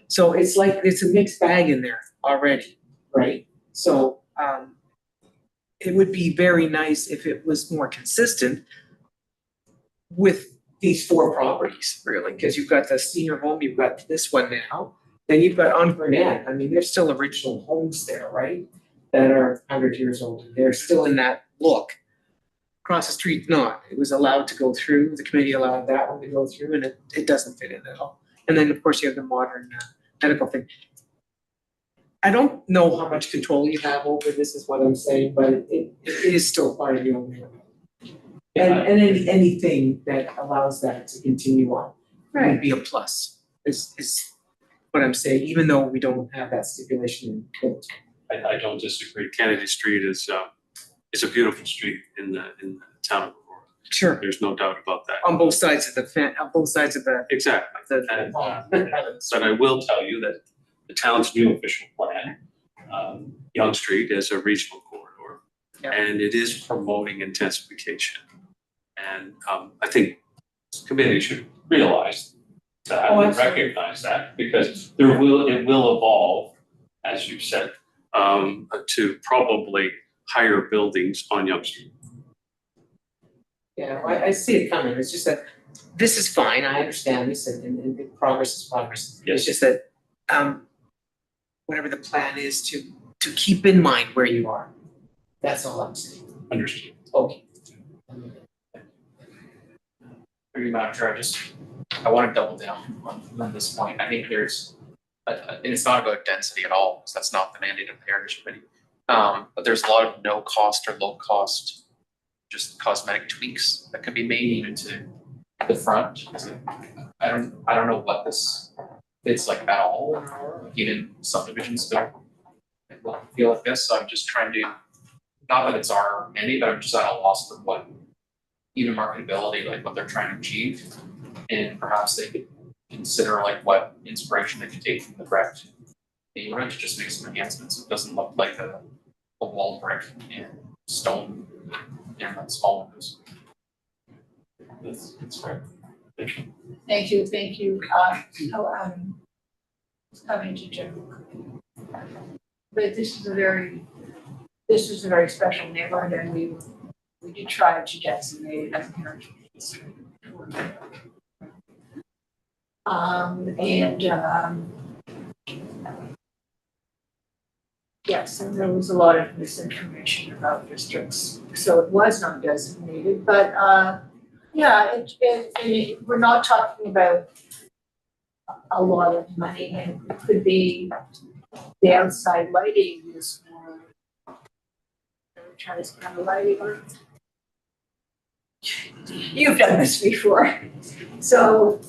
So it's like, it's a mixed bag in there already, right? So it would be very nice if it was more consistent with these 4 properties, really, because you've got the senior home, you've got this one now, then you've got on Burnett. I mean, there's still original homes there, right? That are 100 years old. They're still in that look. Across the street, not. It was allowed to go through, the committee allowed that one to go through, and it doesn't fit in at all. And then, of course, you have the modern medical thing. I don't know how much control you have over this, is what I'm saying, but it is still part of your own neighborhood. And anything that allows that to continue on would be a plus. what I'm saying, even though we don't have that stipulation in code. I don't disagree. Kennedy Street is a beautiful street in the town of Aurora. Sure. There's no doubt about that. On both sides of on both sides of the, Exactly. the. But I will tell you that the town's new official plan, Young Street is a regional corridor. Yeah. And it is promoting intensification. And I think this committee should realize that and recognize that, because it will evolve, as you said, to probably higher buildings on Young Street. Yeah, I see it coming, it's just that, this is fine, I understand this, and progress is progress. Yes. It's just that, whatever the plan is to keep in mind where you are. That's all I'm saying. Understood. Okay. Through you, Madam Chair, I want to double down on this point. I think there's, and it's not about density at all, because that's not the mandate of the Heritage Committee. But there's a lot of no cost or low cost, just cosmetic tweaks that can be made even to the front. I don't know what this fits like at all, even subdivisions don't feel like this. So I'm just trying to, not that it's our mandate, but I'm just at a loss for what even marketability, like what they're trying to achieve. And perhaps they could consider like what inspiration they could take from the correct neighborhood to just make some enhancements. It doesn't look like a wall brick and stone and small windows. That's right. Thank you. Thank you. Coming to general. But this is a very special neighborhood, and we did try to designate it as a heritage district. Yes, and there was a lot of misinformation about districts, so it was not designated, but we're not talking about a lot of money, and it could be the outside lighting is more, trying to spend the lighting on. You've done this before, so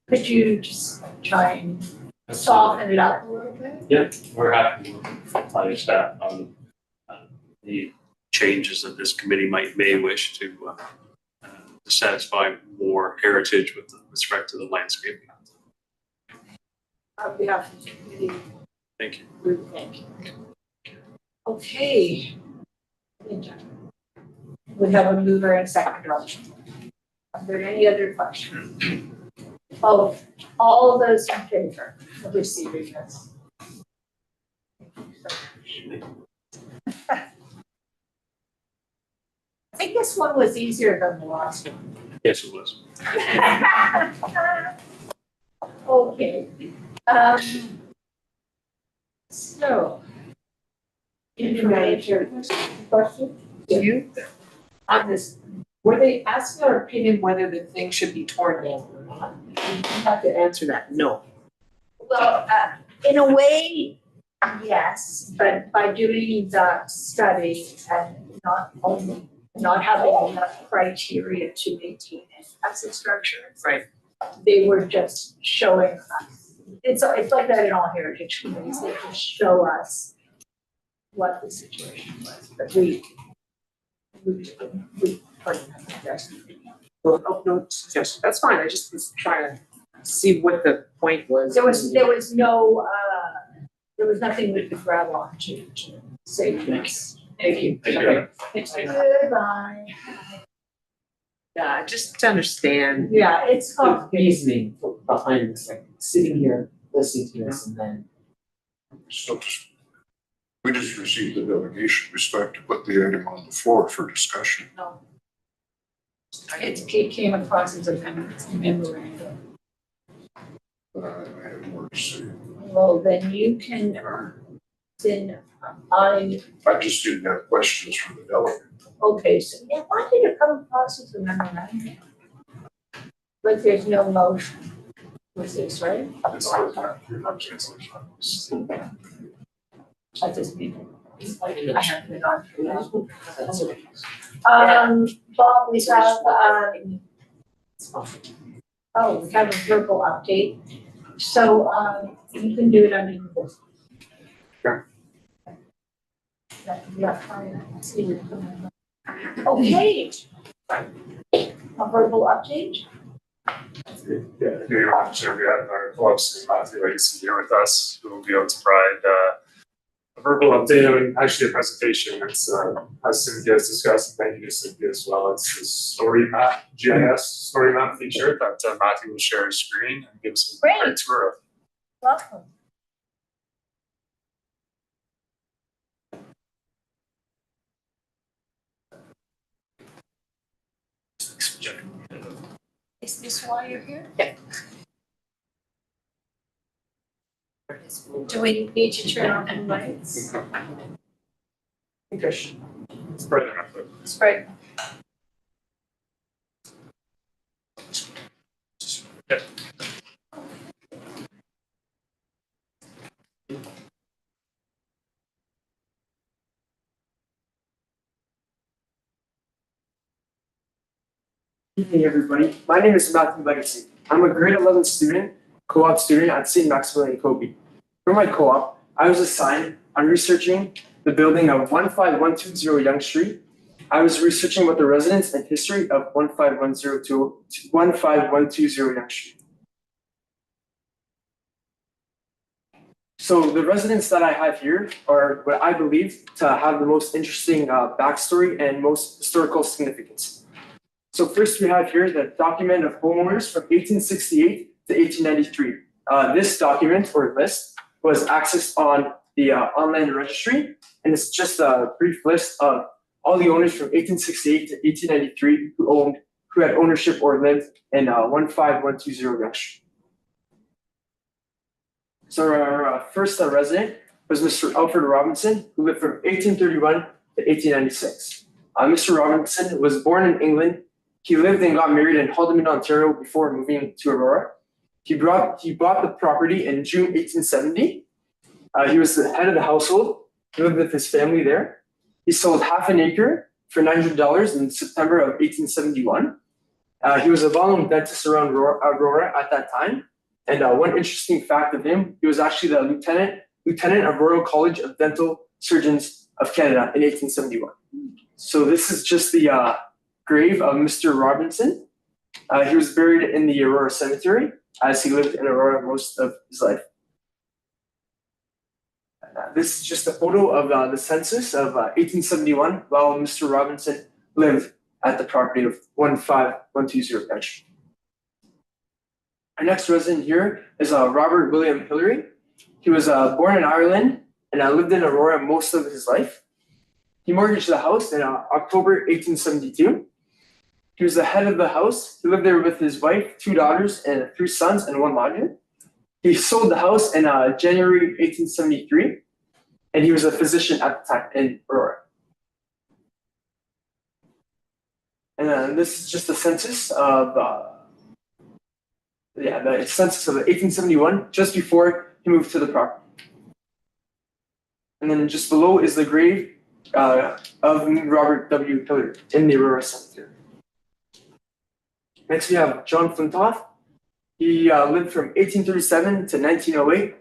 could you just try and soften it up a little bit? Yeah, we're happy to plenty of staff on the changes that this committee may wish to satisfy more heritage with respect to the landscaping. On behalf of the committee, Thank you. thank you. Okay. We have a mover and seconder. Are there any other questions? Oh, all those in favor of receiving this? I think this one was easier than the last one. Yes, it was. Okay. So. Information. Question? Do you, on this, were they asking our opinion whether the thing should be torn down or not? You have to answer that, no. Well, in a way, yes, but by doing the study and not having enough criteria to maintain it as a structure. Right. They were just showing us. It's like that in all heritage communities, they just show us what the situation was, but we Oh, no, yes, that's fine, I just was trying to see what the point was. there was nothing we could grab on to say this. Thank you. Thank you. Goodbye. Yeah, just to understand Yeah, it's the complicated. reasoning behind this, like sitting here listening to this and then. We just received the delegation. We still have to put the item on the floor for discussion. No. It came across as a memorandum. I have more to say. Well, then you can, then I, just didn't have questions for the delegate. okay, so yeah, why did it come across as a memorandum? But there's no motion with this, right? I just mean, I have it on. Bob, we have, we have a verbal update So, you can do it on your book. Sure. Yeah, fine. See you. Okay. A verbal update? Yeah, I'm sure we have our co-ops and Matthew Legacy here with us, who will be able to provide a verbal update and actually a presentation. It's as Cynthia has discussed, and thank you to Cynthia as well. It's the story map, GIS story map feature that Matthew will share his screen and give us a Great. quick tour of. Welcome. Is this why you're here? Yeah. Do we need to turn on the lights? It's bright enough. It's bright. Yeah. Good evening, everybody. My name is Matthew Legacy. I'm a grade 11 student, co-op student at St. Maximilian Kobe. For my co-op, I was assigned on researching the building of 15120 Yonge Street. I was researching about the residents and history of 15120 Yonge Street. So the residents that I have here are what I believe to have the most interesting backstory and most historical significance. So first we have here the document of homeowners from 1868 to 1893. This document or list was accessed on the online registry, and it's just a brief list of all the owners from 1868 to 1893 who had ownership or lived in 15120 Yonge Street. So our first resident was Mr. Alfred Robinson, who lived from 1831 to 1896. Mr. Robinson was born in England. He lived and got married in Haldimand, Ontario before moving to Aurora. He bought the property in June 1870. He was the head of the household. He lived with his family there. He sold half an acre for $900 in September of 1871. He was a well-known dentist around Aurora at that time. And one interesting fact of him, he was actually the lieutenant of Royal College of Dental Surgeons of Canada in 1871. So this is just the grave of Mr. Robinson. He was buried in the Aurora Cemetery as he lived in Aurora most of his life. This is just a photo of the census of 1871 while Mr. Robinson lived at the property of 15120 Yonge Street. Our next resident here is Robert William Hillary. He was born in Ireland and lived in Aurora most of his life. He mortgaged the house in October 1872. He was the head of the house. He lived there with his wife, 2 daughters, and 3 sons, and 1 lodger. He sold the house in January 1873, and he was a physician at the time in Aurora. And this is just the census of the census of 1871, just before he moved to the property. And then just below is the grave of Robert W. Hillary in the Aurora Cemetery. Next we have John Flintoff. He lived from 1837 to 1908.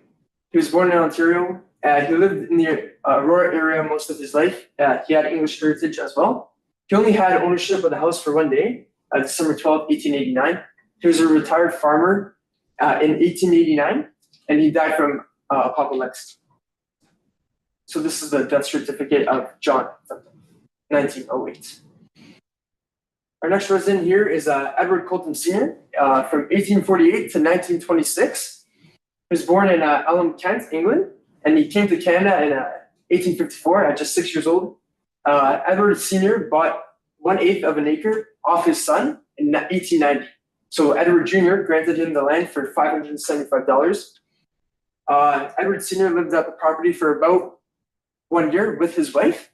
He was born in Ontario. He lived in the Aurora area most of his life. He had English heritage as well. He only had ownership of the house for 1 day, December 12, 1889. He was a retired farmer in 1889, and he died from apoplexy. So this is the death certificate of John, 1908. Our next resident here is Edward Colton Sr. From 1848 to 1926. He was born in Elm, Kent, England, and he came to Canada in 1854 at just 6 years old. Edward Sr. bought 1/8 of an acre off his son in 1890. So Edward Jr. granted him the land for $575. Edward Sr. lived at the property for about 1 year with his wife.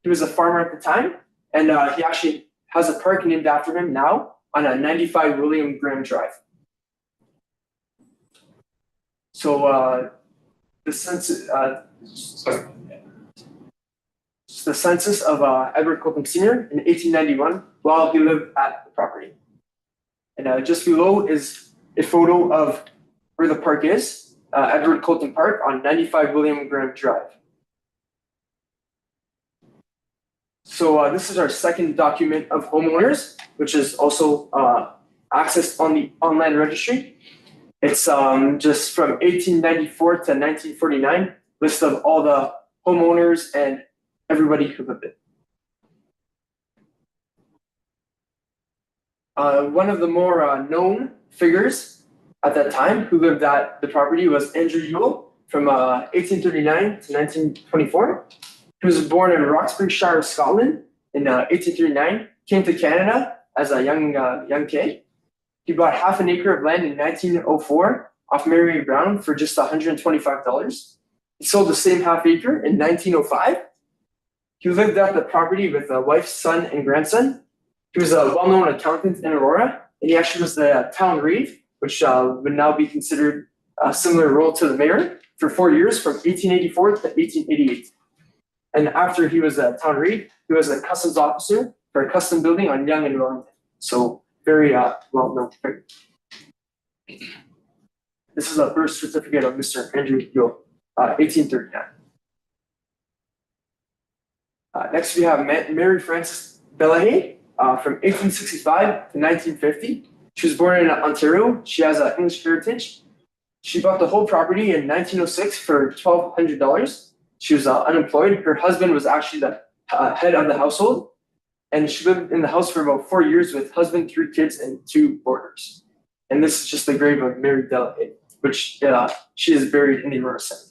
He was a farmer at the time, and he actually has a park named after him now on a 95 William Graham Drive. So the census of Edward Colton Sr. in 1891 while he lived at the property. And just below is a photo of where the park is, Edward Colton Park on 95 William Graham Drive. So this is our second document of homeowners, which is also accessed on the online registry. It's just from 1894 to 1949, list of all the homeowners and everybody who lived it. One of the more known figures at that time who lived at the property was Andrew Yule from 1839 to 1924. He was born in Roxburgh Shire, Scotland in 1839, came to Canada as a young kid. He bought half an acre of land in 1904 off Mary Brown for just $125. He sold the same half acre in 1905. He lived at the property with a wife, son, and grandson. He was a well-known accountant in Aurora, and he actually was the town reeve, which would now be considered a similar role to the mayor, for 4 years, from 1884 to 1888. And after he was a town reeve, he was a customs officer for a custom building on Yonge and Wellington. So very well-known figure. This is a birth certificate of Mr. Andrew Yule, 1839. Next we have Mary Frances Delahaye from 1865 to 1950. She was born in Ontario. She has an English heritage. She bought the whole property in 1906 for $1,200. She was unemployed. Her husband was actually the head of the household, and she lived in the house for about 4 years with husband, 3 kids, and 2 boarders. And this is just the grave of Mary Delahaye, which she is buried in the Aurora Cemetery.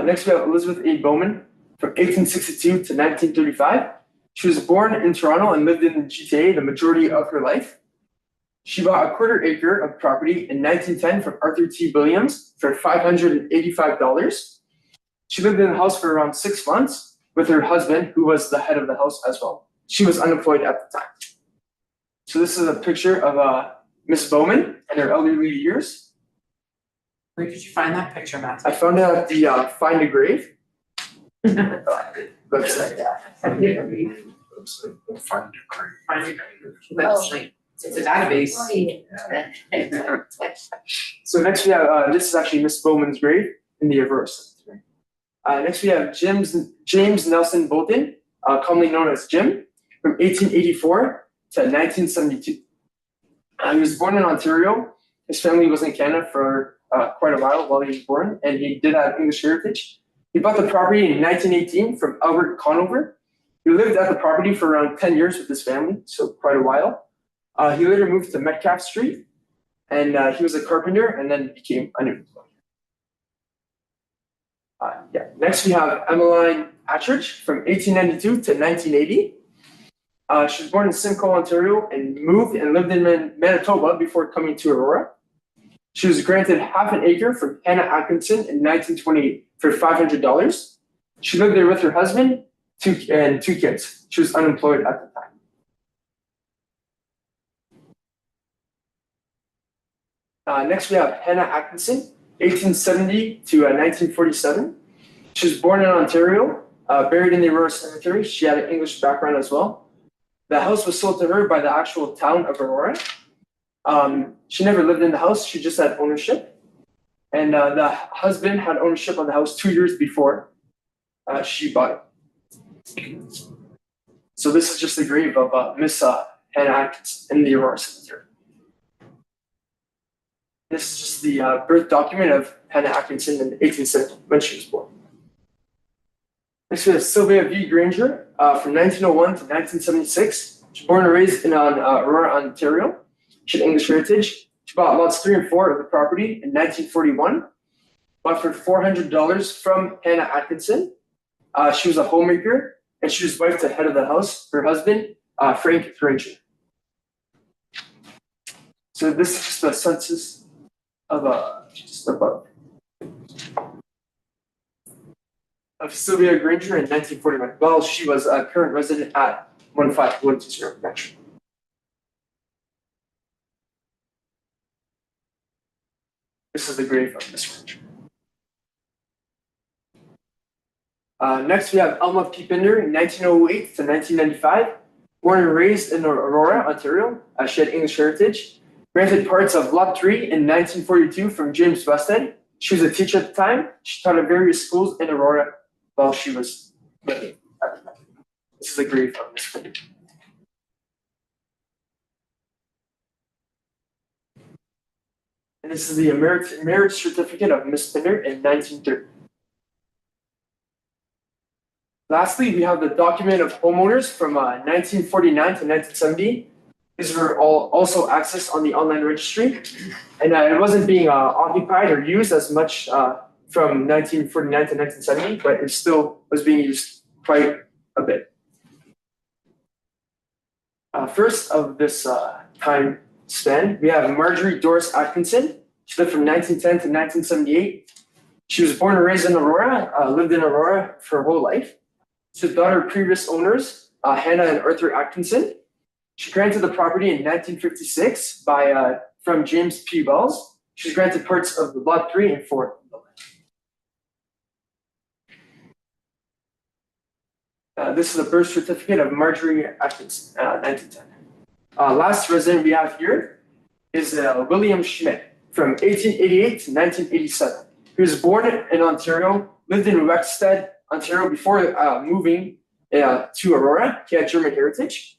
Next we have Elizabeth A. Bowman from 1862 to 1935. She was born in Toronto and lived in the GTA the majority of her life. She bought a 1/4 acre of property in 1910 from Arthur T. Williams for $585. She lived in the house for around 6 months with her husband, who was the head of the house as well. She was unemployed at the time. So this is a picture of Miss Bowman in her elderly years. Where did you find that picture, Matt? I found it at the Find a Grave website. Find a grave. Website. It's a database. So next we have, this is actually Miss Bowman's grave in the Aurora Cemetery. Next we have James Nelson Bolton, commonly known as Jim, from 1884 to 1972. He was born in Ontario. His family was in Canada for quite a while he was born, and he did have English heritage. He bought the property in 1918 from Albert Conover. He lived at the property for around 10 years with his family, so quite a while. He later moved to Metcalfe Street, and he was a carpenter and then became unemployed. Next we have Emmeline Attridge from 1892 to 1980. She was born in Simcoe, Ontario, and moved and lived in Manitoba before coming to Aurora. She was granted half an acre from Hannah Atkinson in 1928 for $500. She lived there with her husband and 2 kids. She was unemployed at the time. Next we have Hannah Atkinson, 1870 to 1947. She was born in Ontario, buried in the Aurora Cemetery. She had an English background as well. The house was sold to her by the actual town of Aurora. She never lived in the house, she just had ownership. And the husband had ownership on the house 2 years before she bought it. So this is just the grave of Miss Hannah Atkinson in the Aurora Cemetery. This is just the birth document of Hannah Atkinson in 1870 when she was born. Next we have Sylvia V. Granger from 1901 to 1976. She was born and raised in Aurora, Ontario. She had English heritage. She bought lots 3 and 4 of the property in 1941. Bought for $400 from Hannah Atkinson. She was a homemaker, and she was wife to the head of the house, her husband, Frank Granger. So this is just a census of just above of Sylvia Granger in 1941. Well, she was a current resident at 15120 Metro. This is the grave of Miss Granger. Next, we have Alma P. Pinder in 1908 to 1995. Born and raised in Aurora, Ontario. She had English heritage. granted parts of Lot 3 in 1942 from James Westhead. She was a teacher at the time. She taught at various schools in Aurora while she was living at the time. This is a grave of Miss Whitney. And this is the marriage certificate of Miss Spinner in 1930. Lastly, we have the document of homeowners from 1949 to 1970. These were all also accessed on the online registry, and it wasn't being occupied or used as much from 1949 to 1970, but it still was being used quite a bit. First of this time span, we have Marjorie Doris Atkinson. She lived from 1910 to 1978. She was born and raised in Aurora, lived in Aurora for her whole life. She's the daughter of previous owners, Hannah and Arthur Atkinson. She granted the property in 1956 from James P. Wells. She was granted parts of Lot 3 and 4. This is the birth certificate of Marjorie Atkinson, 1910. Last resident we have here is William Schmidt from 1888 to 1987. He was born in Ontario, lived in Wexstead, Ontario before moving to Aurora. He had German heritage.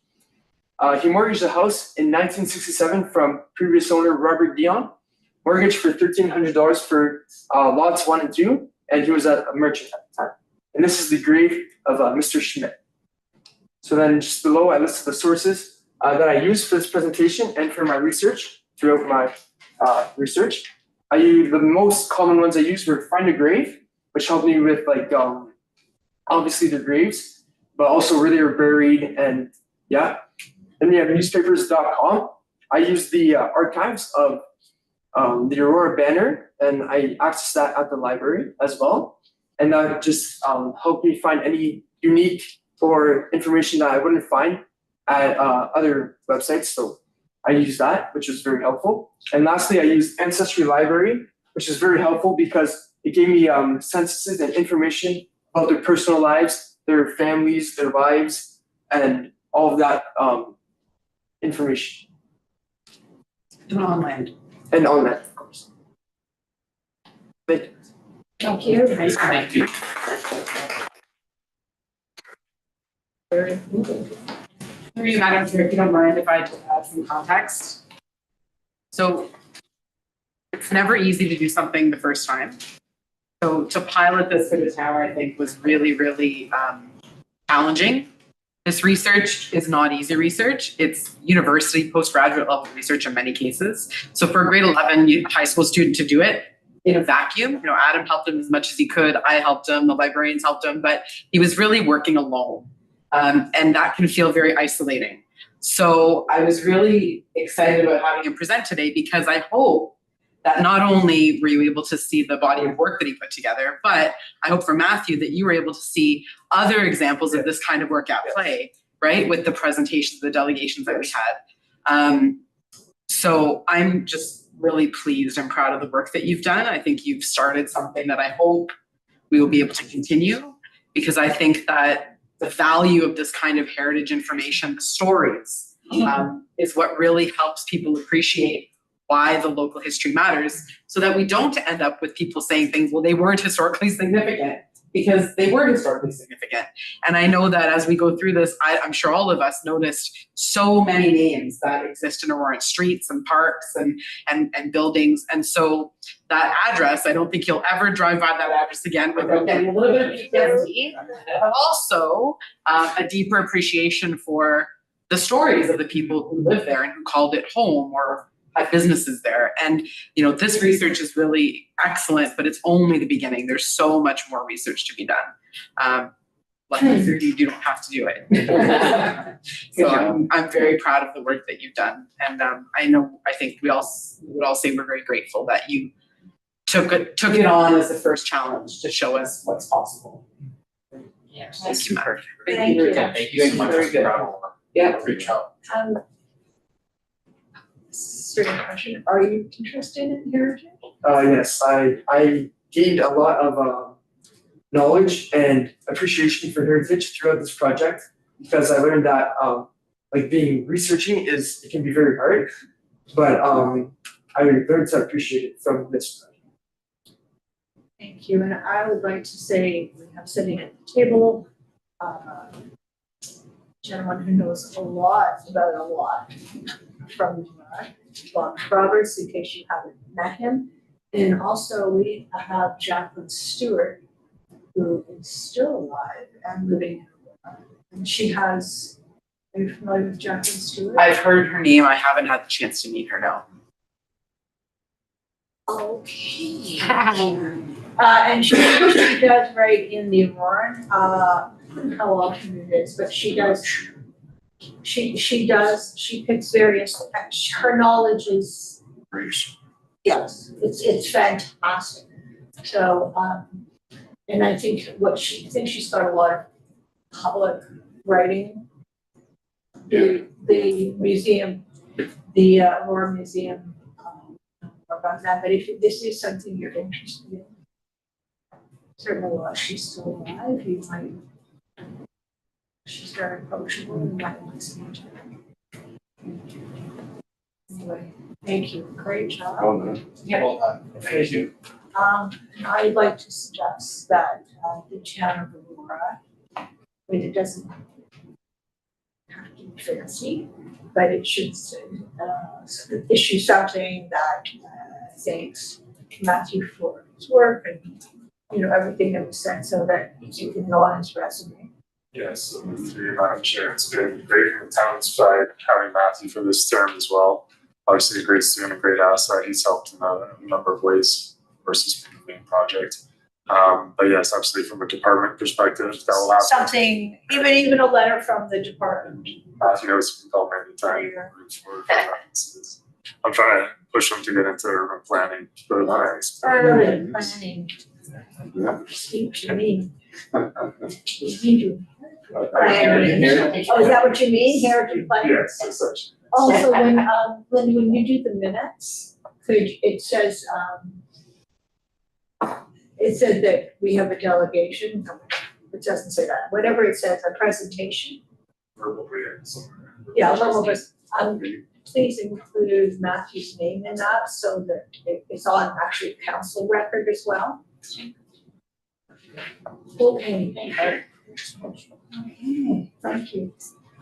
He mortgaged a house in 1967 from previous owner Robert Dion, mortgaged for $1,300 for lots 1 and 2, and he was a merchant at the time. And this is the grave of Mr. Schmidt. So then just below, I listed the sources that I used for this presentation and for my research throughout my research. The most common ones I used were Find a Grave, which helped me with obviously the graves, but also where they were buried, and yeah. Then we have newspapers.com. I used the archives of the Aurora Banner, and I accessed that at the library as well. And that just helped me find any unique or information that I wouldn't find at other websites. So I used that, which was very helpful. And lastly, I used Ancestry Library, which is very helpful because it gave me censuses and information about their personal lives, their families, their wives, and all of that information. And on land. And on that, of course. Thank you. Thank you. Thank you. Through you, Madam Chair, if you don't mind if I just add some context. So it's never easy to do something the first time. So to pilot this for the tower, I think was really, really challenging. This research is not easy research. It's university postgraduate level research in many cases. So for a grade 11 high school student to do it in a vacuum, Adam helped him as much as he could. I helped him, the librarians helped him, but he was really working alone. And that can feel very isolating. So I was really excited about having him present today because I hope that not only were you able to see the body of work that he put together, but I hope for Matthew that you were able to see other examples of this kind of work at play, right? With the presentations, the delegations that we had. So I'm just really pleased and proud of the work that you've done. I think you've started something that I hope we will be able to continue, because I think that the value of this kind of heritage information, the stories, is what really helps people appreciate why the local history matters, so that we don't end up with people saying things, well, they weren't historically significant, because they were historically significant. And I know that as we go through this, I'm sure all of us noticed so many names that exist in Aurora, streets and parks and buildings. And so that address, I don't think you'll ever drive by that address again without getting a little bit of PTSD, but also a deeper appreciation for the stories of the people who lived there and who called it home or had businesses there. And this research is really excellent, but it's only the beginning. There's so much more research to be done. Luckily for you, you don't have to do it. So I'm very proud of the work that you've done. And I think we all would all say we're very grateful that you took it on as the first challenge to show us what's possible. Yes. Thank you, Mark. Thank you. Thank you so much. Very good. Yeah. Great job. Certain question, are you interested in heritage? Yes, I gained a lot of knowledge and appreciation for heritage throughout this project, because I learned that researching it can be very hard. but I would very much appreciate it from this. Thank you, and I would like to say, we have sitting at the table, gentleman who knows a lot about a lot from Bob Roberts, in case you haven't met him. And also we have Jacqueline Stewart, who is still alive and living in Aurora. And she has, are you familiar with Jacqueline Stewart? I've heard her name, I haven't had the chance to meet her, no. Okay. And she does write in the Aurora, I don't know how often it is, but she does, she picks various, her knowledge is, Grace. yes, it's fantastic. So, and I think she's got a lot of public writing. The museum, the Aurora Museum, about that, but if this is something you're interested in, certainly while she's still alive, you might, she's very approachable and might want to meet her. Anyway, thank you, great job. Oh, no. Well done. Thank you. I'd like to suggest that the town of Aurora, I mean, it doesn't have to be fancy, but it should issue something that thanks Matthew for his work and, you know, everything that was said, so that you can go on his resume. Yes, through Madam Chair, it's been great from the town's side having Matthew for this term as well. Obviously a great student, a great asset. He's helped in a number of ways versus the main project. But yes, absolutely from a department perspective, that will happen. Something, even a letter from the department. Matthew knows he can call me anytime. I'm trying to push him to get into urban planning, but Urban planning. Speak to me. Oh, is that what you mean, heritage planning? yes, as such. Also, when you do the minutes, it says that we have a delegation. No, it doesn't say that. Whatever it says, a presentation. Verbal reading somewhere. Yeah, verbal, but please include Matthew's name in that so that it's on actually council record as well. Okay. Okay, thank you.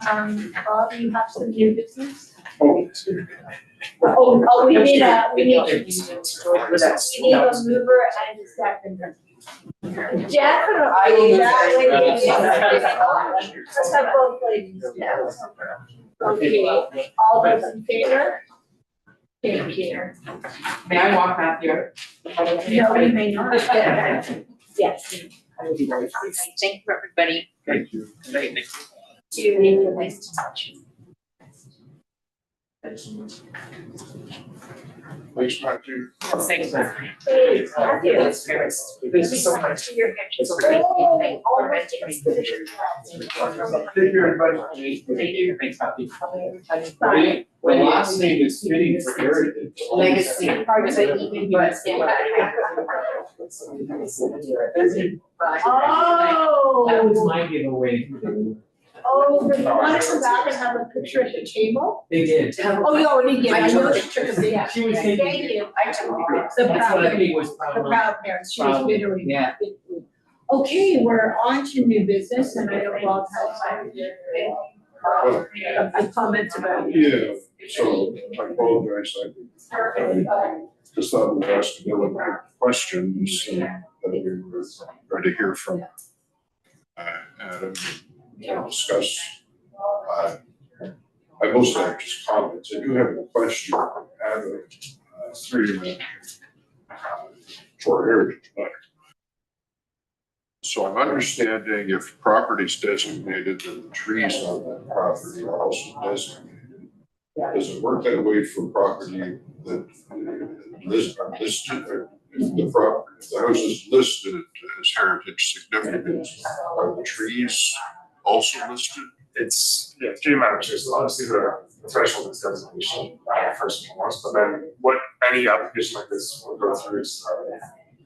Bob, you have some new business? We need a mover and a seconder. Definitely. Let's have both ladies down. Okay, all those in favor? Thank you. May I walk Matthew? No, we may not. Yes. I will be very fast. Thank you, everybody. Thank you. Nice to touch you. Thanks, Matthew. Thanks, Matthew. Hey, Matthew. Thank you so much. To your interest. Okay. All of us expedition. Thank you, everybody. Thank you. Thanks, Matthew. Bye. My last name is fitting for heritage. Legacy. Hard to even but stand back. Oh. That was my giveaway. Oh, but you want to come back and have a picture at the table? They did. Oh, you already did. I know she took a video. She was taking- Thank you. I took the That's what I proud, think was the probably. proud parents. She was Proud, literally. yeah. Okay, we're on to new business and I know Bob has a comment about. Yeah, so I apologize, I just thought we'd ask a little questions that we were ready to hear from Adam and discuss. I mostly have just comments. I do have a question, Adam, through you, for heritage. So I'm understanding if property's designated, then the trees on that property are also designated. Does it work that way for property that is listed, or if the property, if the house is listed as heritage significance, are the trees also listed? It's, yeah, through Madam Chair, so obviously the threshold is designation, first and foremost, but then what any application like this will go through is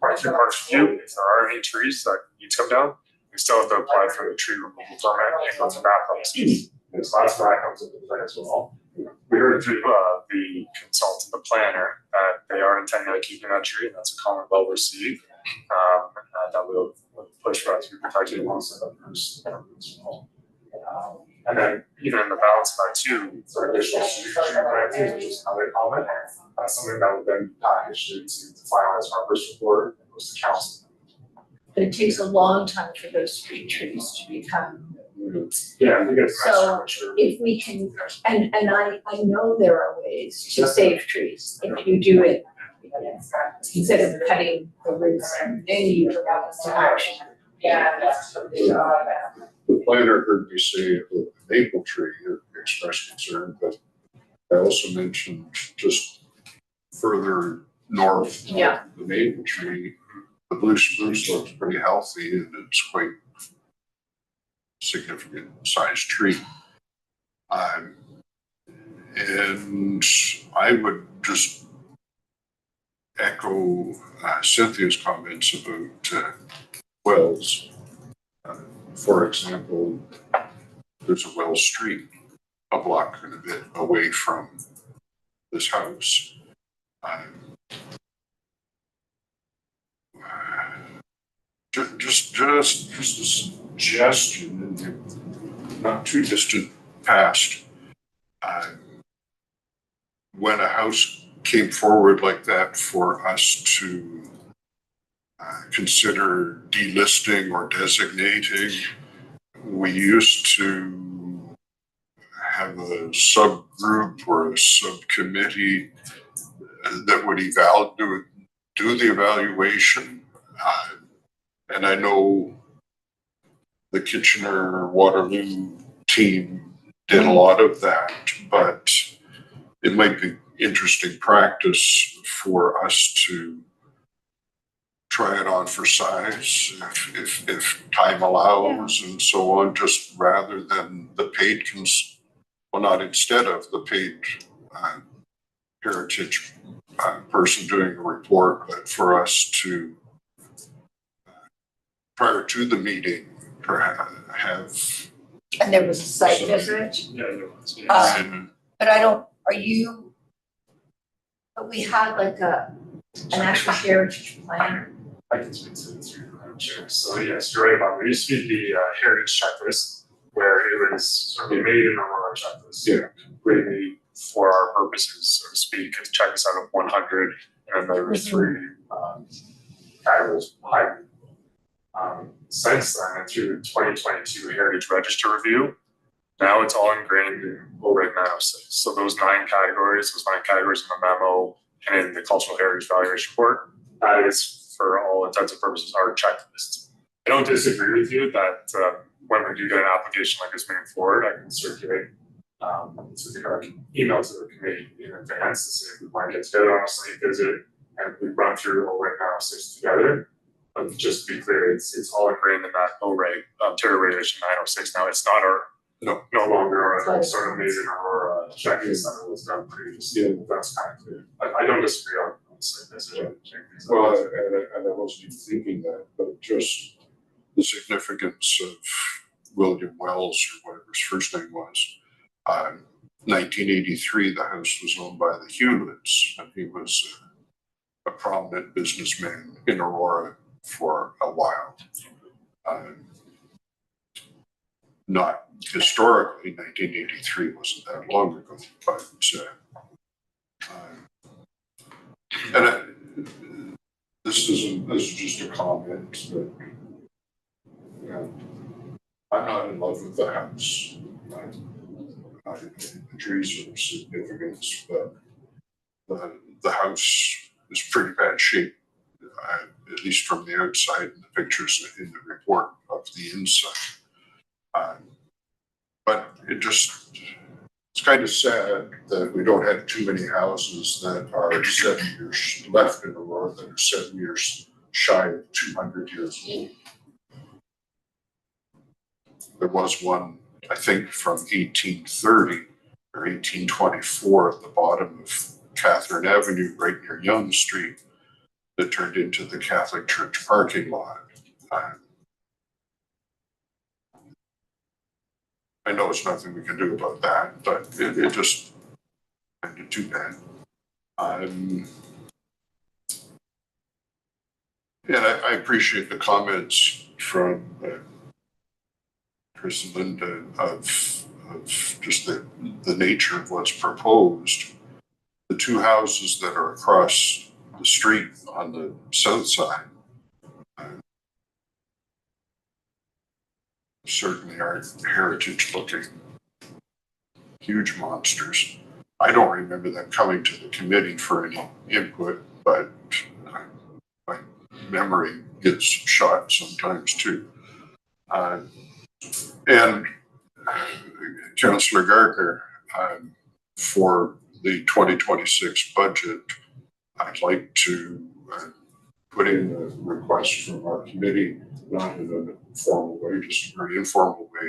part review. If there are any trees that need to come down, we still have to apply for the tree removal permit and go through that process. So that's where that comes into play as well. we heard through the consultant, the planner, that they are intending on keeping that tree, and that's a comment well received. That we'll push for us to be protected alongside others. And then even in the balance of that too, for additional tree plantings, which is another comment, that's something that would then package into the finalized harvest report and goes to council. But it takes a long time for those street trees to become roots. Yeah, I think it's So, nice for sure. If we can, and I know there are ways to save trees, if you do it, instead of cutting the roots and then you go out into action. The planner heard me say the maple tree expressed concern, but I also mentioned just further north of Yeah. the maple tree, the blue spruce looks pretty healthy and it's quite significant sized tree. And I would just echo Cynthia's comments about wells. For example, there's a well street a block and a bit away from this house. Just a suggestion in the not too distant past. When a house came forward like that for us to consider delisting or designating, we used to have a subgroup or a subcommittee that would do the evaluation. And I know the Kitchener-Waterloo team did a lot of that, but it might be interesting practice for us to try it on for size if time allows and so on, just rather than the paid not instead of the paid heritage person doing a report, but for us to prior to the meeting perhaps have. And there was a site visit. Yeah, there was, yeah. But but we had like an actual heritage plan. I can speak to this through the chair. So yes, you're right about it. There used to be the heritage checklist where it was sort of made an Aurora checklist. Yeah. Really for our purposes, so to speak, to check us out of 100, and then there was 3 categories behind. Since then, and through the 2022 Heritage Register review, now it's all ingrained in OREG 906. So those 9 categories in the memo and in the Cultural Heritage Valuation Report, that is, for all intents and purposes, our checklist. I don't disagree with you that when we do get an application like this moving forward, I can circulate email to the committee in advance to say if we want to get together on a site visit and we run through OREG 906 together. Just to be clear, it's all ingrained in that OREG, Ontario Regulation 906. Now it's not no longer a sort of amazing or checklist that was done previously. Yeah. That's kind of clear. I don't disagree on site visit. Well, and I wasn't even thinking that, but just the significance of William Wells, or whatever his first name was. 1983, the house was owned by the Hewletts, and he was a prominent businessman in Aurora for a while. Not historically, 1983 wasn't that long ago, but this is just a comment that I'm not in love with the house. The trees are of significance, but the house is pretty bad shape, at least from the outside and the pictures in the report of the inside. But it's kind of sad that we don't have too many houses that are 7 years left in Aurora that are 7 years shy of 200 years old. There was one, I think, from 1830 or 1824 at the bottom of Catherine Avenue, right near Yonge Street, that turned into the Catholic Church parking lot. I know there's nothing we can do about that, but it just kind of too bad. And I appreciate the comments from Chris and Linda of just the nature of what's proposed. The two houses that are across the street on the south side certainly are heritage looking, huge monsters. I don't remember them coming to the committee for any input, but my memory gets shot sometimes too. And Councillor Gardner, for the 2026 budget, I'd like to put in a request from our committee, not in a formal way, just a very informal way,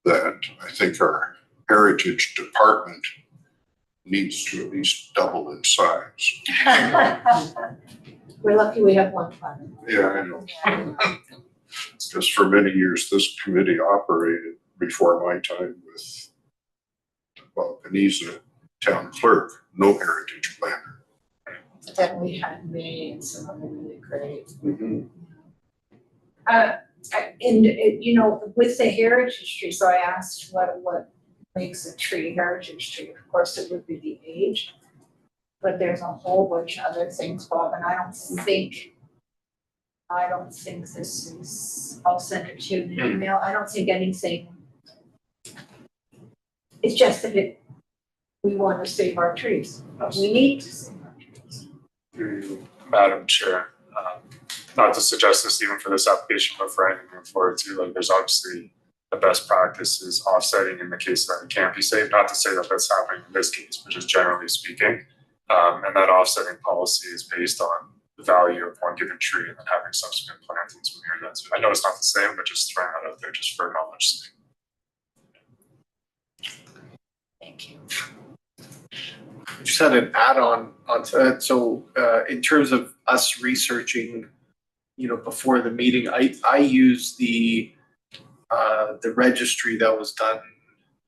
that I think our heritage department needs to at least double in size. We're lucky we have one fund. Yeah, I know. Because for many years, this committee operated before my time with, well, Peniza town clerk, no heritage planner. But then we had me and some other really great. Mm-hmm. And you know, with the heritage tree, so I asked what makes a tree a heritage tree. Of course, it would be the age, but there's a whole bunch of other things, Bob, and I don't think this is, I'll send it to you in an email. I don't think anything. It's just that we want to save our trees. We need to save our trees. Madam Chair, not to suggest this even for this application, but for anything moving forward too, like there's obviously the best practice is offsetting in the case that it can't be saved. Not to say that that's happening in this case, but just generally speaking. And that offsetting policy is based on the value of one given tree and then having subsequent plantings when you're done. So I know it's not the same, but just throwing that out there just for knowledge sake. Thank you. I just had an add-on onto that. So in terms of us researching, you know, before the meeting, I use the registry that was done,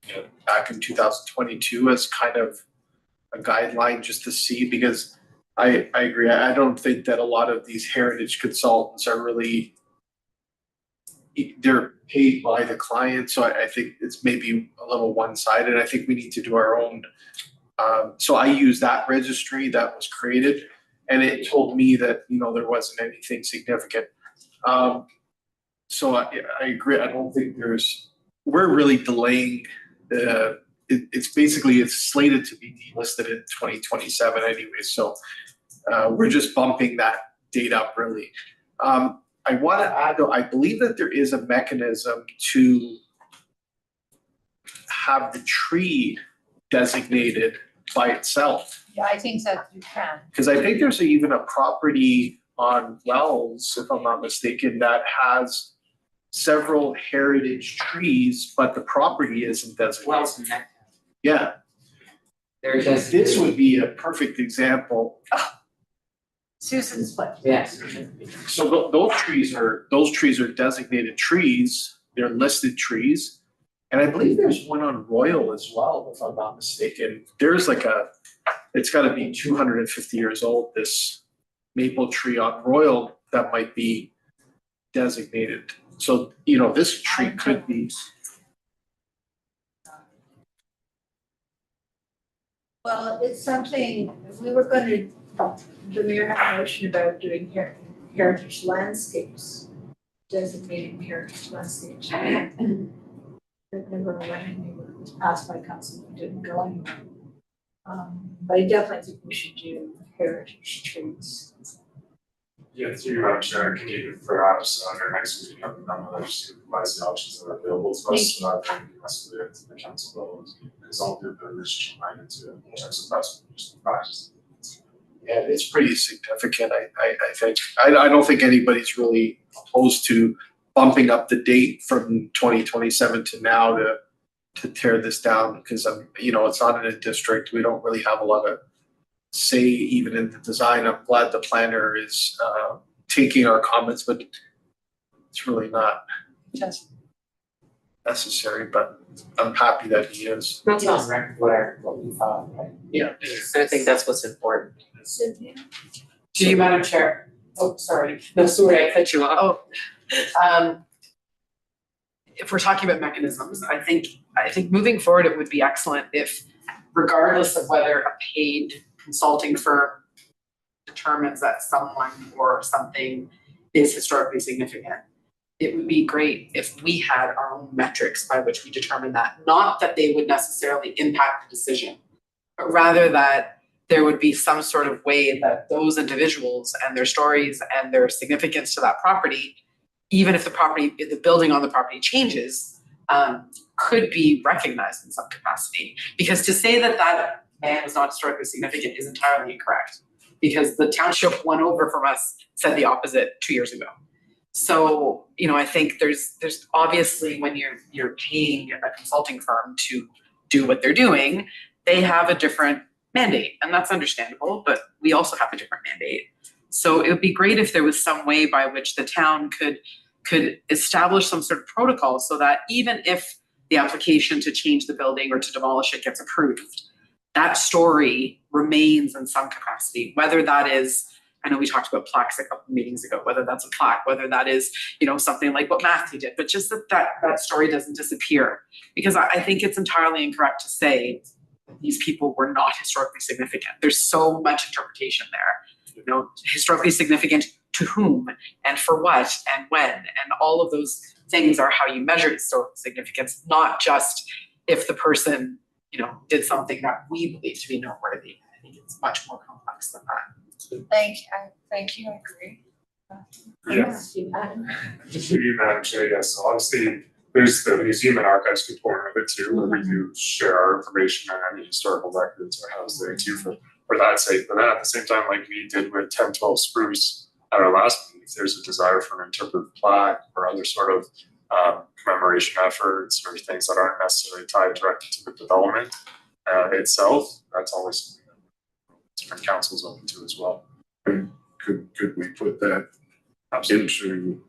you know, back in 2022 as kind of a guideline just to see, because I agree. I don't think that a lot of these heritage consultants are really, they're paid by the client. So I think it's maybe a little one-sided. I think we need to do our own. So I use that registry that was created, and it told me that, you know, there wasn't anything significant. So I agree. I don't think we're really delaying it's slated to be delisted in 2027 anyway. So we're just bumping that date up really. I want to add though, I believe that there is a mechanism to have the tree designated by itself. Yeah, I think that you can. Because I think there's even a property on Wells, if I'm not mistaken, that has several heritage trees, but the property isn't designated. Wells and Neck. Yeah. This would be a perfect example. Susan's place. Yes. So those trees are designated trees. They're listed trees. And I believe there's one on Royal as well, if I'm not mistaken. There's like it's gotta be 250 years old, this maple tree on Royal that might be designated. So, you know, this tree could be. Well, it's something, if we were gonna, the mayor had a motion about doing heritage landscapes, designating heritage landscapes. It never went anywhere, it was passed by council, it didn't go anywhere. But I definitely think we should do heritage trees. Yeah, through your chair, can you perhaps under next meeting have the legislature advise the options that are available to us so that they can escalate to the council level? Because all the research reminded to checks of best practice. Yeah, it's pretty significant, I think. I don't think anybody's really opposed to bumping up the date from 2027 to now to tear this down, because you know, it's not in a district. We don't really have a lot of say even in the design. I'm glad the planner is taking our comments, but it's really not. Just. necessary, but I'm happy that he is. That's on record what we thought, right? Yeah. I think that's what's important. Cynthia? To you, Madam Chair. Oh, sorry. No, sorry, I cut you off. If we're talking about mechanisms, I think moving forward, it would be excellent if, regardless of whether a paid consulting firm determines that someone or something is historically significant, it would be great if we had our own metrics by which we determine that. Not that they would necessarily impact the decision, but rather that there would be some sort of way that those individuals and their stories and their significance to that property, even if the building on the property changes, could be recognized in some capacity. Because to say that that man was not historically significant is entirely incorrect. Because the township one over from us said the opposite 2 years ago. So, I think there's obviously when you're paying a consulting firm to do what they're doing, they have a different mandate, and that's understandable, but we also have a different mandate. So it would be great if there was some way by which the town could establish some sort of protocol so that even if the application to change the building or to demolish it gets approved, that story remains in some capacity, whether that is, I know we talked about plaques a couple of meetings ago, whether that's a plaque, whether that is, something like what Matthew did, but just that story doesn't disappear. Because I think it's entirely incorrect to say that these people were not historically significant. There's so much interpretation there. Historically significant to whom and for what and when, and all of those things are how you measure historical significance, not just if the person, did something that we believe to be noteworthy. I think it's much more complex than that. Thank you, I agree. Yes. Just for you, Madam Chair, yes, so obviously, there's the museum and archives component of it too, where we do share our information and any historical records are housed there too for that sake. But then at the same time, like we did with 1012 Spruce at our last meeting, if there's a desire for an interpretive plaque or other sort of commemoration efforts or things that aren't necessarily tied directly to the development itself, that's always something that different councils open to as well. Could we put that into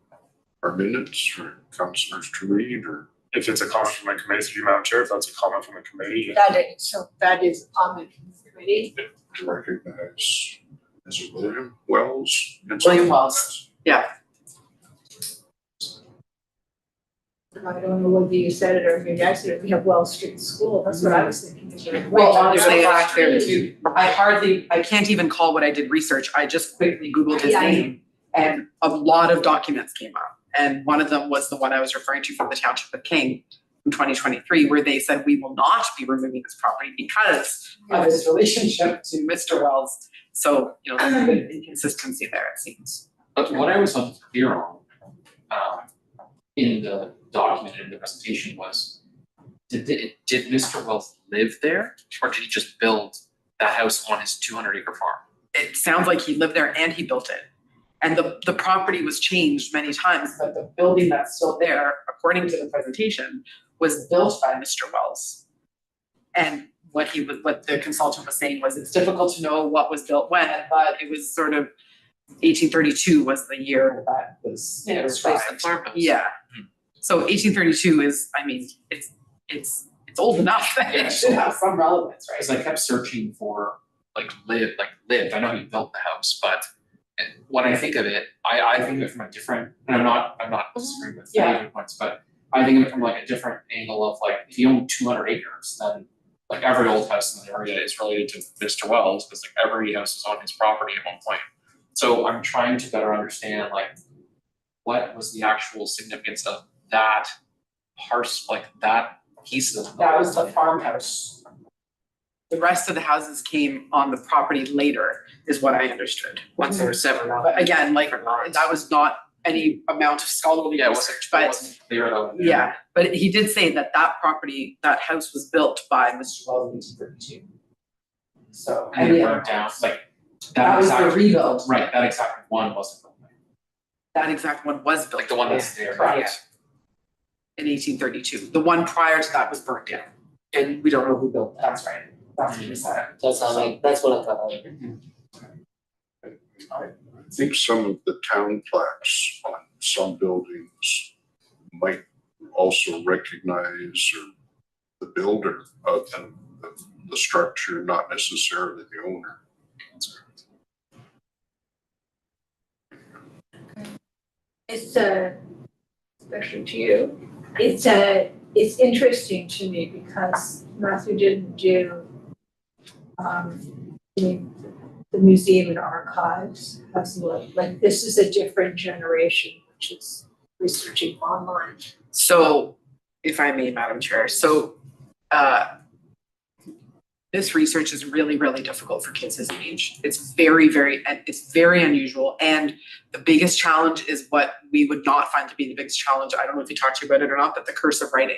our minutes for councillors to read, or if it's a comment from the committee, through you, Madam Chair, if that's a comment from the committee. That is comment from the committee. to recognize, is it William Wells? William Wells, yeah. I don't know whether you said it or if you guys said it, we have Wells Street School, that's what I was thinking. Well, honestly, I can't even call what I did research. I just quickly Googled his name and a lot of documents came up. And one of them was the one I was referring to from the Township of King in 2023, where they said we will not be removing this property because of his relationship to Mr. Wells. So, there's a bit of inconsistency there, it seems. But what I was unclear on, in the document in the presentation was, did Mr. Wells live there, or did he just build that house on his 200-acre farm? It sounds like he lived there and he built it. And the property was changed many times, but the building that's still there, according to the presentation, was built by Mr. Wells. And what the consultant was saying was it's difficult to know what was built when, but it was sort of 1832 was the year that was described. Yeah. So 1832 is, it's old enough that it should have some relevance, right? Because I kept searching for lived. I know he built the house, but when I think of it, I think of it from a different, and I'm not disagreeing with any of your points, but I think of it from a different angle of if you own 200 acres, then every old house in the area is related to Mr. Wells, because every house is on his property at one point. So I'm trying to better understand what was the actual significance of that that piece of. That was the farmhouse. The rest of the houses came on the property later, is what I understood. Once there were seven. But again, that was not any amount of scholarly research, but Clear though. yeah, but he did say that property, that house was built by Mr. Wells in 1832. So. And it burned down, that was the rebuild. Right, that exact one wasn't built. That exact one was built. The one that's there. Correct. In 1832. The one prior to that was burnt down. And we don't know who built that. That's right. That's what he said. That's what I thought. I think some of the town plaques on some buildings might also recognize the builder of the structure, not necessarily the owner. It's especially to you, it's interesting to me because Matthew didn't do the museum and archives has like this is a different generation, which is researching online. So, if I may, Madam Chair, so this research is really, really difficult for kids his age. It's very unusual. And the biggest challenge is what we would not find to be the biggest challenge. I don't know if he talked to you about it or not, but the cursive writing.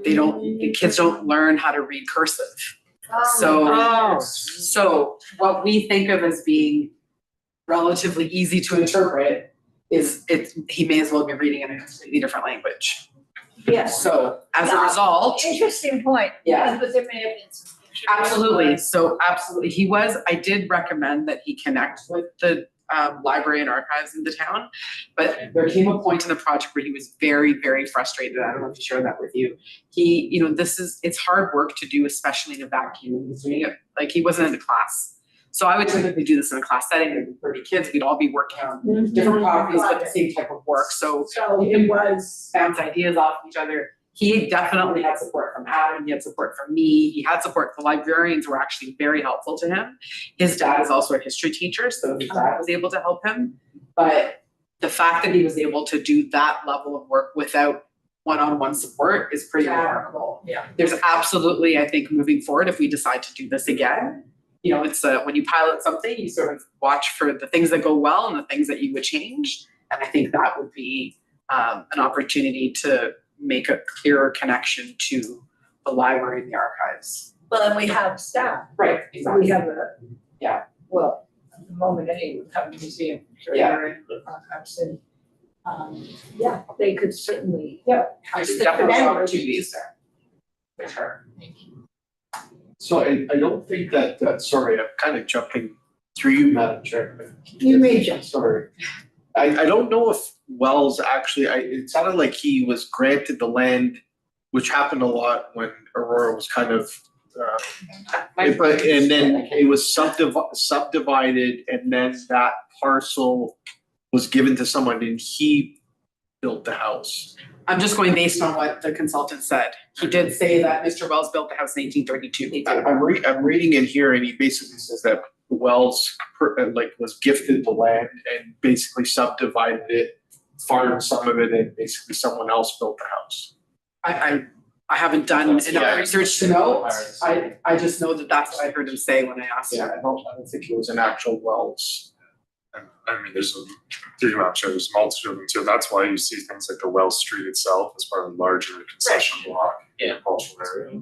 The kids don't learn how to read cursive. So what we think of as being relatively easy to interpret is he may as well be reading in a completely different language. Yes. So as a result. Interesting point. Yeah. But there may have been some. Absolutely. So absolutely. I did recommend that he connect with the library and archives in the town, but there came a point in the project where he was very, very frustrated. I don't know if he shared that with you. It's hard work to do, especially in a vacuum. He's doing it like he wasn't in a class. So I would typically do this in a class setting. There'd be 30 kids. We'd all be working on different properties, but the same type of work. So it was bounce ideas off of each other. He definitely had support from Adam. He had support from me. He had support. The librarians were actually very helpful to him. His dad is also a history teacher, so his dad was able to help him. But the fact that he was able to do that level of work without one-on-one support is pretty remarkable. Yeah. There's absolutely, I think, moving forward, if we decide to do this again, it's when you pilot something, you sort of watch for the things that go well and the things that you would change. And I think that would be an opportunity to make a clearer connection to the library and the archives. well, and we have staff. Right, We have well, at the moment anyway, we have a museum. Archives and they could certainly. There's definitely opportunities there. For sure. So I don't think that, sorry, I'm kind of jumping through you, Madam Chair. You may jump. Sorry. I don't know if Wells actually, it sounded like he was granted the land, which happened a lot when Aurora was kind of, and then it was subdivided and then that parcel was given to someone and he built the house. I'm just going based on what the consultant said. He did say that Mr. Wells built the house in 1832. I'm reading in here and he basically says that Wells was gifted the land and basically subdivided it, farmed some of it, and basically someone else built the house. I haven't done enough research to know. I just know that that's what I heard him say when I asked him. I don't think it was an actual Wells. And I mean, there's a multitude of them too. That's why you see things like the Wells Street itself as part of a larger concession block in a cultural area.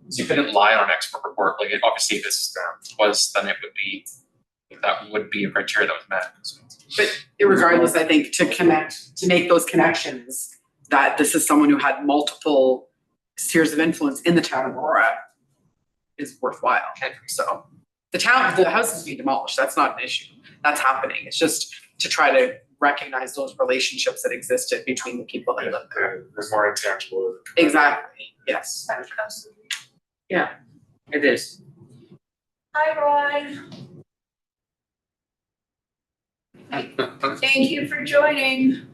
So you couldn't rely on an expert report, like obviously if this was, then that would be a criteria that was met. But regardless, I think to make those connections, that this is someone who had multiple spheres of influence in the town of Aurora is worthwhile. So the house is being demolished. That's not an issue. That's happening. It's just to try to recognize those relationships that existed between the people that lived there. There's more intangible. Exactly. Yes. Yeah, it is. Hi, Ron. Thank you for joining.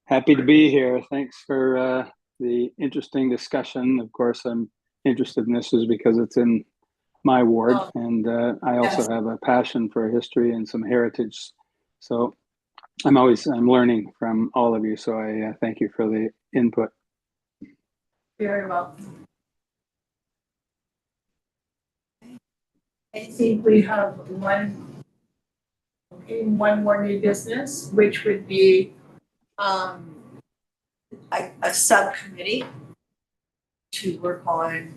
Happy to be here. Thanks for the interesting discussion. Of course, I'm interested in this is because it's in my ward, and I also have a passion for history and some heritage. So I'm learning from all of you. So I thank you for the input. Very well. I think we have one more new business, which would be a subcommittee to work on,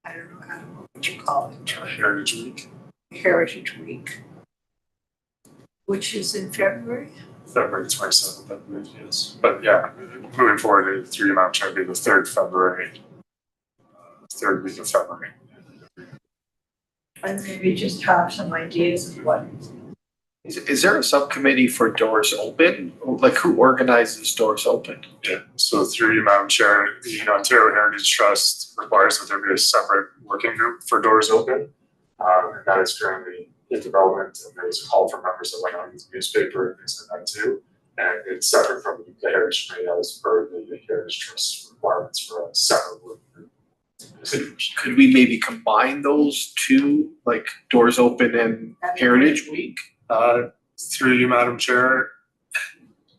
I don't know what you call it. Heritage Week. Which is in February? February 27th, I believe, yes. But yeah, moving forward, through your mouth, it'll be the 3rd February, 3rd week of February. And maybe just have some ideas of what. Is there a subcommittee for Doors Open? like who organizes Doors Open? Yeah, so through you, Madam Chair, the Ontario Heritage Trust requires that there be a separate working group for Doors Open. And that is currently in development, and there was a call from members that went on the newspaper and things like that too. And it's separate from the Heritage Committee as per the Heritage Trust requirements for a separate working group. Could we maybe combine those two, like Doors Open and Heritage Week? Through you, Madam Chair,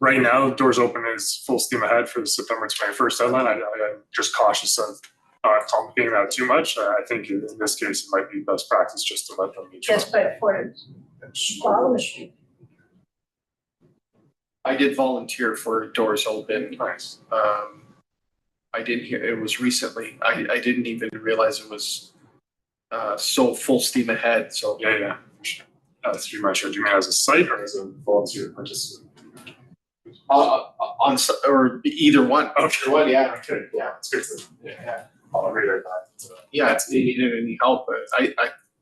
right now, Doors Open is full steam ahead for the September 21st deadline. I'm just cautious of complicating that too much. I think in this case, it might be best practice just to let them meet. Just but for policy. I did volunteer for Doors Open. Nice. I didn't hear, it was recently. I didn't even realize it was so full steam ahead, so. Yeah. Through my chair, do you mean as a site or as a volunteer participant? Or either one. Okay, well, yeah, okay, yeah, it's good to, yeah, I'll read it back. Yeah, if you needed any help, I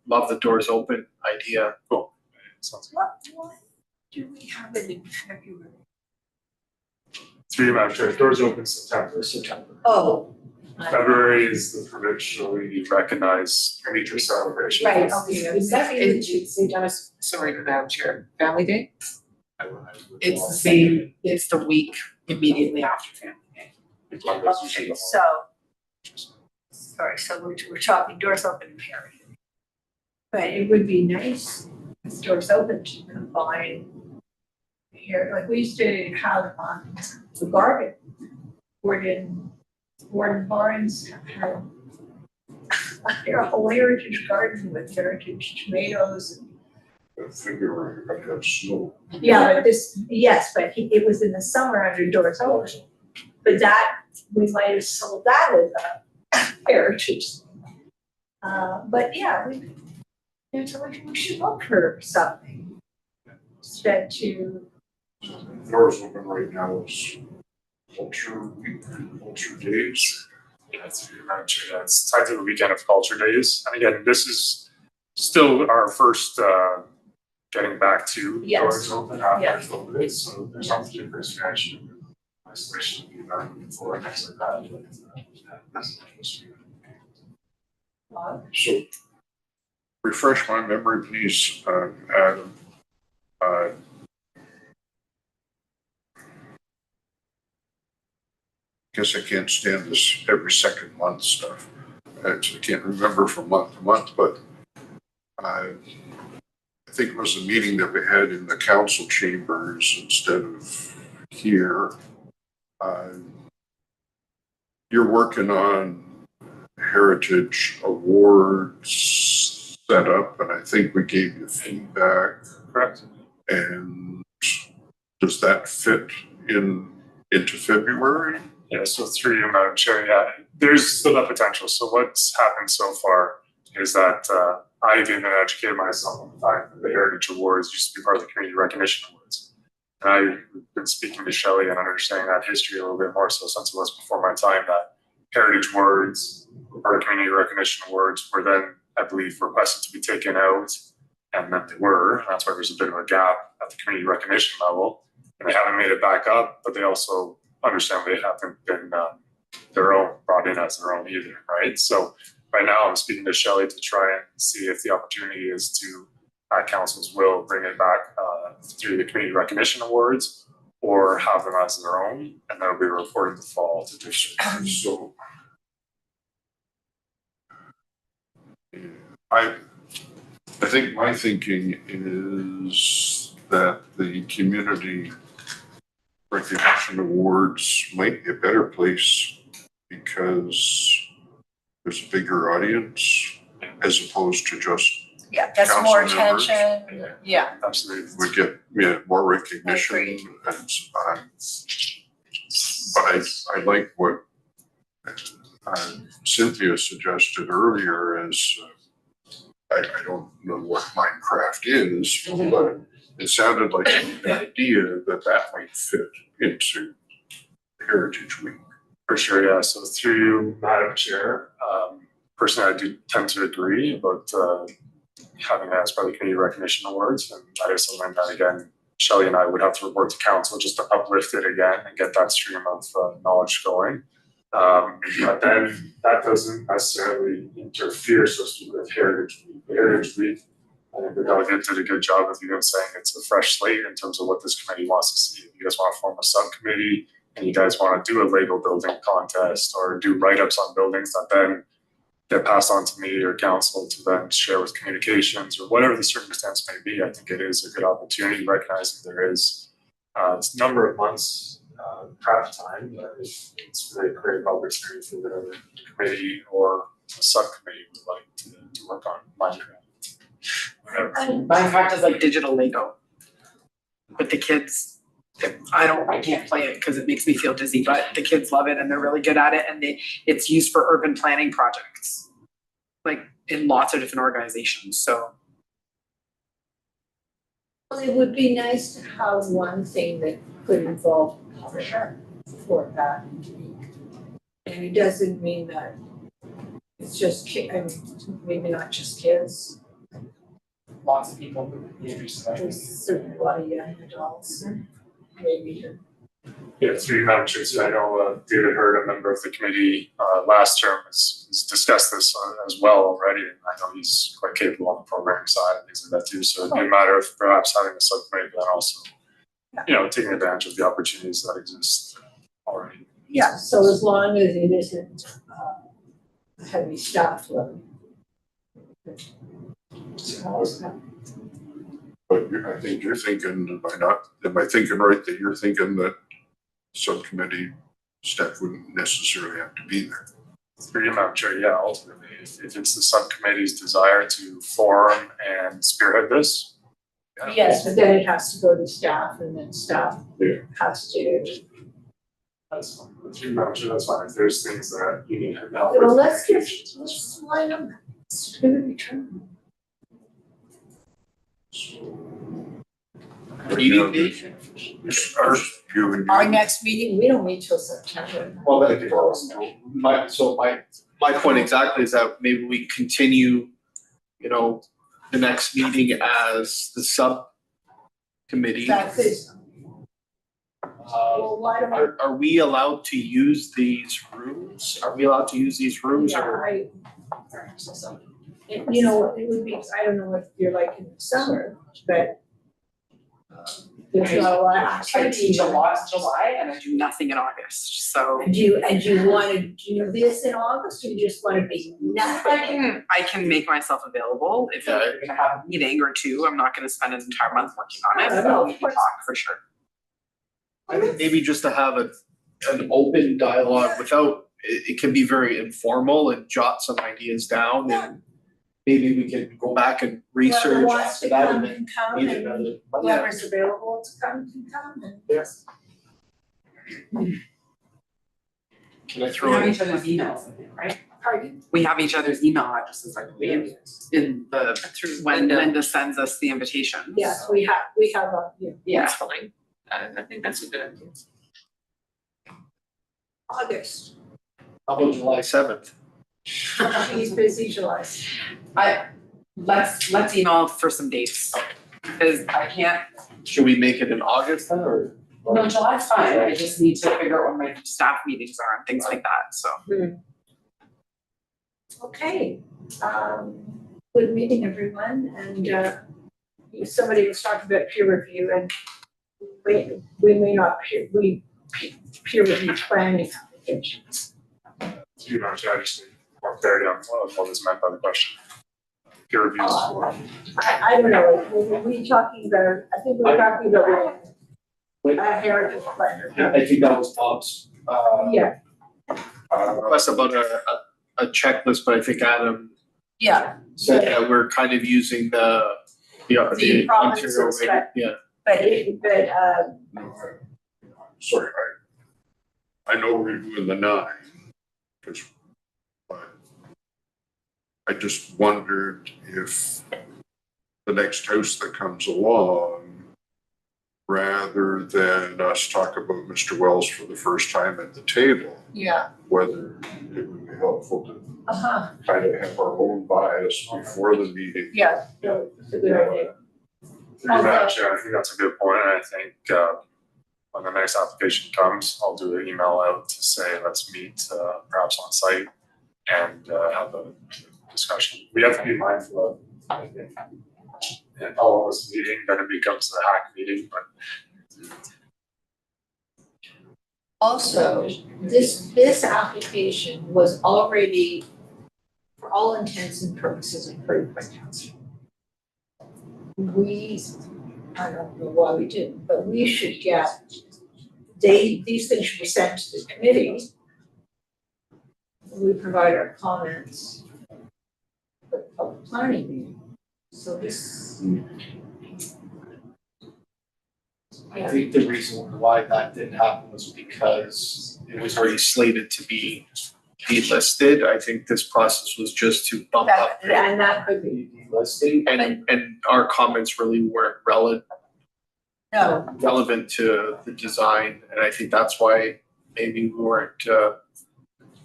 love the Doors Open idea. Cool. Sounds good. What do we have it in February? Through Madam Chair, Doors Open September. Oh. February is the provincially recognized major celebration. Right, okay. Is that in St. Dennis, sorry, Madam Chair, Family Day? It's the same, it's the week immediately after Family Day. Okay, so, sorry, so we're talking Doors Open and Heritage. But it would be nice if Doors Open to combine here, like we used to have on the garden, Gordon Barnes had a whole heritage garden with heritage tomatoes. February, I got snow. Yeah, but it was in the summer under Doors Open. But that, we might have sold that as a heritage. But yeah, we should look for something instead to. Doors Open right now is Culture Week, Culture Days. Yeah, it's tied to the weekend of Culture Days. And again, this is still our first getting back to Doors Open after COVID. So there's something to appreciation, isolation, the environment for and things like that. So, refresh my memory, please, Adam. Guess I can't stand this every second month stuff. I can't remember from month to month, but I think it was a meeting that we had in the council chambers instead of here. You're working on Heritage Awards set up, and I think we gave you feedback. Correct. And does that fit into February? Yeah, so through you, Madam Chair, yeah, there's still that potential. So what's happened so far is that I've even educated myself on the fact that the Heritage Awards used to be part of the Community Recognition Awards. And I've been speaking to Shelley and understanding that history a little bit more so since it was before my time, that Heritage Awards or Community Recognition Awards were then, I believe, requested to be taken out, and that they were. And that's why there's a bit of a gap at the community recognition level. And they haven't made it back up, but they also understand they haven't been brought in as their own either, right? So right now I'm speaking to Shelley to try and see if the opportunity is to, at council's will, bring it back through the Community Recognition Awards or have them as their own, and that'll be reported in the fall to districts. So I think my thinking is that the Community Recognition Awards might be a better place because there's a bigger audience as opposed to just Yeah, that's council more members. attention, yeah. Absolutely. We get more recognition Agreed. and but I like what Cynthia suggested earlier is I don't know what Minecraft is, but it sounded like an idea that might fit into Heritage Week. For sure, yeah. So through you, Madam Chair, personally, I do tend to agree about having that as part of the Community Recognition Awards, and that is something that, again, Shelley and I would have to report to council just to uplift it again and get that stream of knowledge going. But then that doesn't necessarily interfere, so to speak, with Heritage Week. Heritage Week, I think the delegate did a good job of even saying it's a fresh slate in terms of what this committee wants to see. If you guys want to form a subcommittee and you guys want to do a Lego building contest or do write-ups on buildings that then get passed on to me or council to then share with communications or whatever the circumstance may be, I think it is a good opportunity, recognizing there is a number of months prep time, but it's really a great opportunity for the committee or a subcommittee would like to work on Minecraft. Whatever. Minecraft is like digital Lego. But the kids, I can't play it because it makes me feel dizzy, but the kids love it and they're really good at it, and it's used for urban planning projects, like in lots of different organizations, so. Well, it would be nice to have one thing that could involve publisher for that week. And it doesn't mean that it's just maybe not just kids. Lots of people who would be interested. There's certainly a lot of young adults, maybe. Yeah, through Madam Chair, so I know David Hurd, a member of the committee last term, has discussed this as well already, and I know he's quite capable on the programming side and things like that too. So it'd be a matter of perhaps having a subcommittee, but then also, taking advantage of the opportunities that exist already. Yeah, so as long as it isn't a heavy staff load. But I think you're thinking, am I thinking right that you're thinking that subcommittee staff wouldn't necessarily have to be there? Through you, Madam Chair, yeah, ultimately, if it's the subcommittee's desire to form and spearhead this. Yeah. Yes, but then it has to go to staff, and then staff has to. That's fine. Through Madam Chair, that's fine. If there's things that you need help Well, with. let's line them. It's gonna be true. Our next meeting, we don't meet till September. Well, my point exactly is that maybe we continue, the next meeting as the subcommittee. That's it. Well, why don't we? Are we allowed to use these rooms? Are we allowed to use these rooms or? It would be, I don't know what you're like in the summer, but there's not a lot of I teach a lot in July and I do nothing in August, so. Do you wanna do this in August, or you just wanna be nothing? I can make myself available if we're gonna have a meeting or two. I'm not gonna spend an entire month working on it, but we can talk for sure. I think maybe just to have an open dialogue without, it can be very informal and jot some ideas down and maybe we can go back and research after that and then meet another. Whoever's available to come can come and. Yes. Can I throw We have in? each other's emails, I think, right? Pardon? We have each other's email addresses, I believe, in the, when Linda sends us the invitation. Yes, so. we have a, Yeah. That's fine. I think that's a good idea. August. How about July 7th? He's busy July. Let's email for some dates, because I can't, Should we make it in August then or? no, July's fine, I just need to figure out when my staff meetings are and things like that, so. Okay, good meeting everyone, and somebody was talking about peer review, and we may not peer review planning applications. You know, I just need more clarity on what was meant by the question. Peer reviews for. I don't know, were we talking about, I think we were talking about a heritage plan. I think that was Bob's Yeah, request about a checklist, but I think Adam yeah, said that we're kind of using the Ontario provinces, way, but- yeah. No, sorry, I know we're doing the 9, but I just wondered if the next house that comes along, rather than us talk about Mr. Wells for the first time at the table, yeah, whether it would be helpful to uh-huh, kind of have our own bias before the meeting. yeah, no, it's a good idea. Madam Chair, I think that's a good point, and I think, when the next application comes, I'll do an email out to say, let's meet, perhaps on site and, have a discussion. We have to be mindful of, I think, in all of this meeting, then it becomes a hack meeting, but Also, this application was already, for all intents and purposes, approved by council. I don't know why we didn't, but we should get, these things should be sent to the committee. We provide our comments for the public planning meeting. So this, I think the reason why that didn't happen was because it was already slated to be delisted. I think this process was just to bump up and that could be, the delisting, and our comments really weren't no, relevant to the design, and I think that's why maybe we weren't,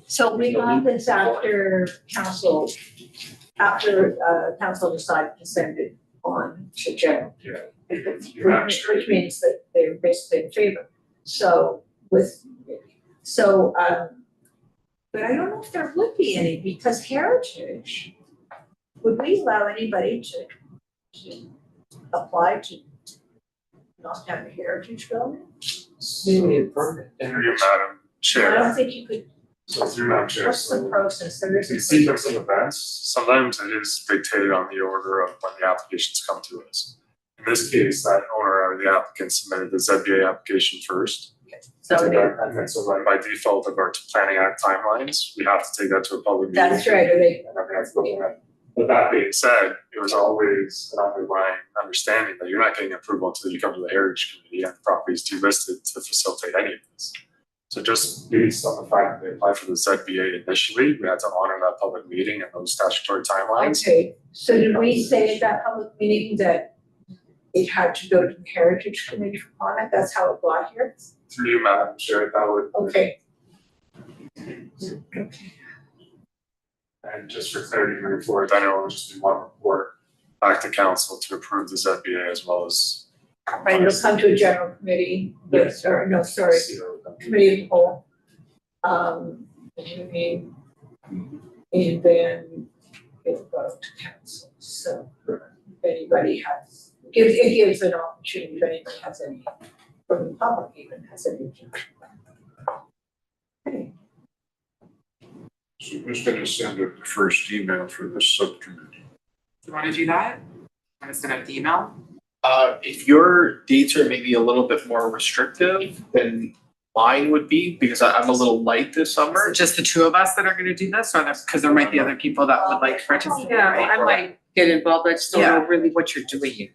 so we got this after council decided to send it on to general. Yeah. Which means that they're basically in favor. But I don't know if there would be any, because heritage, would we allow anybody to apply to not have a heritage building? Maybe a permit. through you, Madam I Chair. don't think you could, So through Madam Chair, what's the so process, there the isn't. sequence of events, sometimes it is dictated on the order of when the applications come to us. In this case, that owner or the applicant submitted the ZBA application first. So And then so then by default of our planning act timelines, we have to take that to a public meeting. that's right, or they, And then we have to go from there. But that being said, it was always an underlying understanding that you're not getting approval until you come to the Heritage Committee and the property is delisted to facilitate any of this. So just based on the fact that they applied for the ZBA initially, we had to honor that public meeting and those statutory timelines. okay, so did we say at that public meeting that it had to go to the Heritage Committee for comment? That's how it got here? Through you, Madam Chair, that would, Okay. and just for clarity moving forward, then it will just be one report back to council to approve the ZBA as well as. Right, it'll come to a general committee, committee of the whole. And then it'll go to council, so if anybody has, it gives an opportunity if anybody has any, from the public even has any objection. Okay. So who's gonna send a first email for this subcommittee? You wanna do that? Wanna send out the email? if your dates are maybe a little bit more restrictive than mine would be, because I'm a little light this Is summer. it just the two of us that are gonna do this, or cause there might be other people that would like to participate, Yeah, right? I might get involved, I just don't know really what you're doing.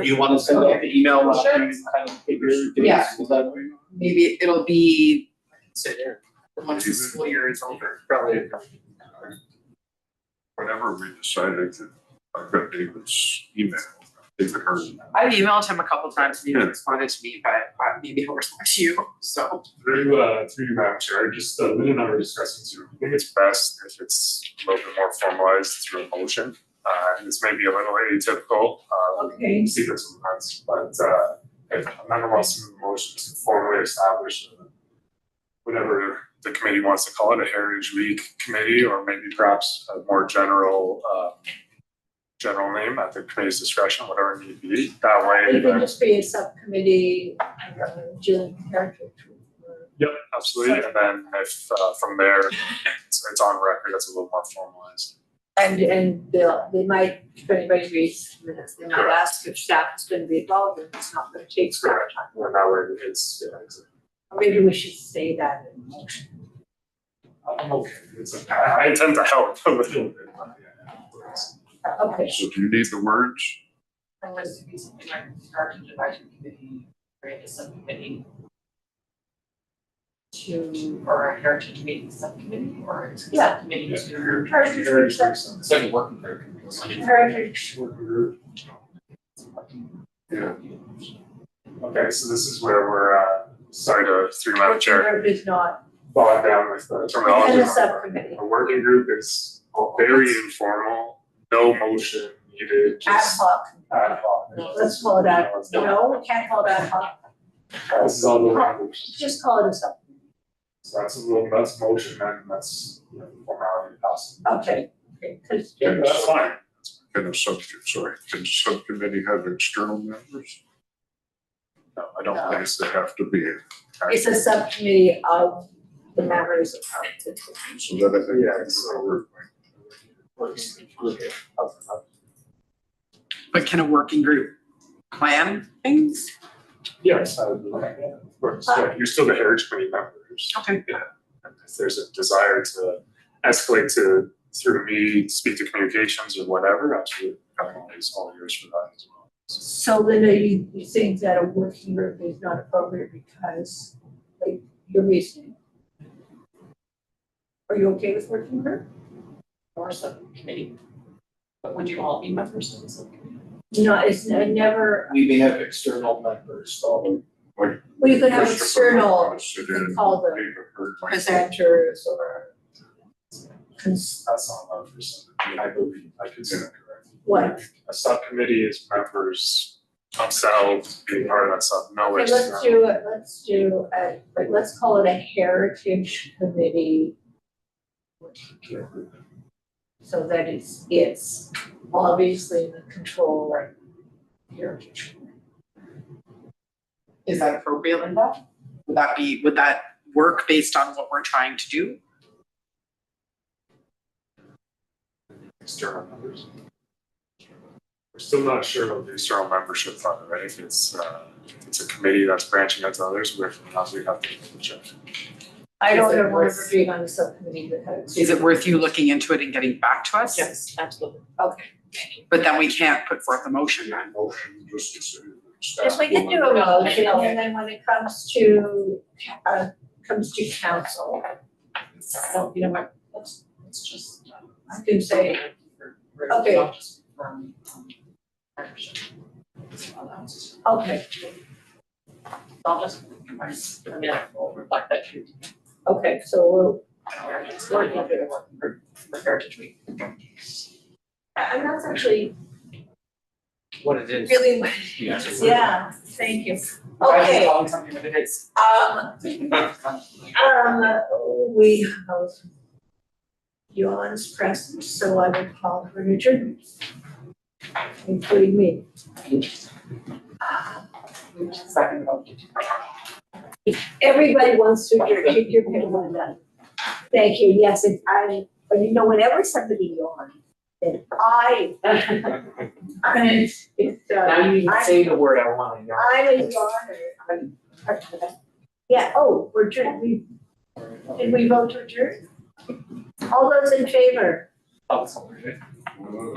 You wanna send out the email while Sure. you kind of figure dates? Yeah. Is that what you- Maybe it'll be, once the school year is over. Probably. Whenever we decided that I've got David's email, David Hurd. I've emailed him a couple times, and he responded to me, but maybe he'll respond to you, so. Through you, Madam Chair, just Lynn and I were discussing too, I think it's best if it's a little bit more formalized through a motion. And this may be a little atypical, Okay. sequence of events, but if a member wants to move a motion to formally establish whatever the committee wants to call it, a Heritage Week committee, or maybe perhaps a more general name at the committee's discretion, whatever it may be, that way. It can just be a subcommittee, dealing with heritage. Yep, absolutely, and then if from there, it's on record, it's a little more formalized. And they might, if anybody reads minutes, they might ask if staff is gonna be involved, and it's not gonna take staff time. Well, that way it's, Or maybe we should say that in the motion. I'm okay, I intend to help a little bit, but yeah. Okay, So do you need the words? Unless it be something like Heritage Advisory Committee, create a subcommittee to, or a Heritage Meeting Subcommittee, or it's a Yeah. subcommittee to. Heritage Week sub- It's like a working group. heritage, Yeah. Okay, so this is where we're, sorry to, through Madam Chair, heritage is not, bog down with the terminology. and a subcommittee. A working group is very informal, no motion needed, ad just hoc, ad hoc. let's call it ad, no, we can't call it ad hoc, This is all the language. just call it a sub. So that's motion and that's, you know, formality passing. Okay, cause. That's fine. Can a subcommittee have external members? No, I don't No. think Yes, they have to be. It's a subcommittee of the members of the. So that I think. Yeah, so But can a working group plan things? yes, I would like that. Of course, yeah, you're still the heritage committee members. Okay. Yeah, and if there's a desire to escalate to through me, speak to communications or whatever, absolutely, I'm always all yours for that as well. So Linda, you think that a working group is not appropriate because, like, your reasoning? Are you okay with working group? Or subcommittee. But would you all be members of the subcommittee? No, it's never, We may have external members, so. we could have external, Sit we in, call the be heard by- presenters or That's not allowed for subcommittee, I believe, I could say that correctly. what? A subcommittee is members themselves being part of that sub, no Okay, external. let's call it a heritage committee. So that it's obviously in the control of heritage. Is that appropriate, Linda? Would that work based on what we're trying to do? External members. We're still not sure of the external membership fund, right? If it's a committee that's branching out to others, we have to check. I don't Is it remember worth- being on the subcommittee that had. Is it worth you looking into it and getting back to us? Yes, absolutely. Okay, But then we can't put forth a motion then. Motion just to say. yes, we can do a motion, and then when it comes to council, So, you know what, let's just. I can say, okay. Not just confirm, membership. okay, I'll just, I mean, we'll reflect that too. okay, so we'll, It's working on the working group for Heritage Week. and that's actually What it is. really what it Yeah. is, yeah, thank you. I'm Okay, calling something that it is. we have John's present, so I would call for an adjournment, including me. Second vote. Everybody wants to adjourn, keep your pen on that. Thank you, yes, but you know, whenever somebody yawns, then Now you can say the word I want to know. I'm a yawner. Yeah, oh, we're adjourned, did we vote to adjourn? All those in favor? Oh, sorry.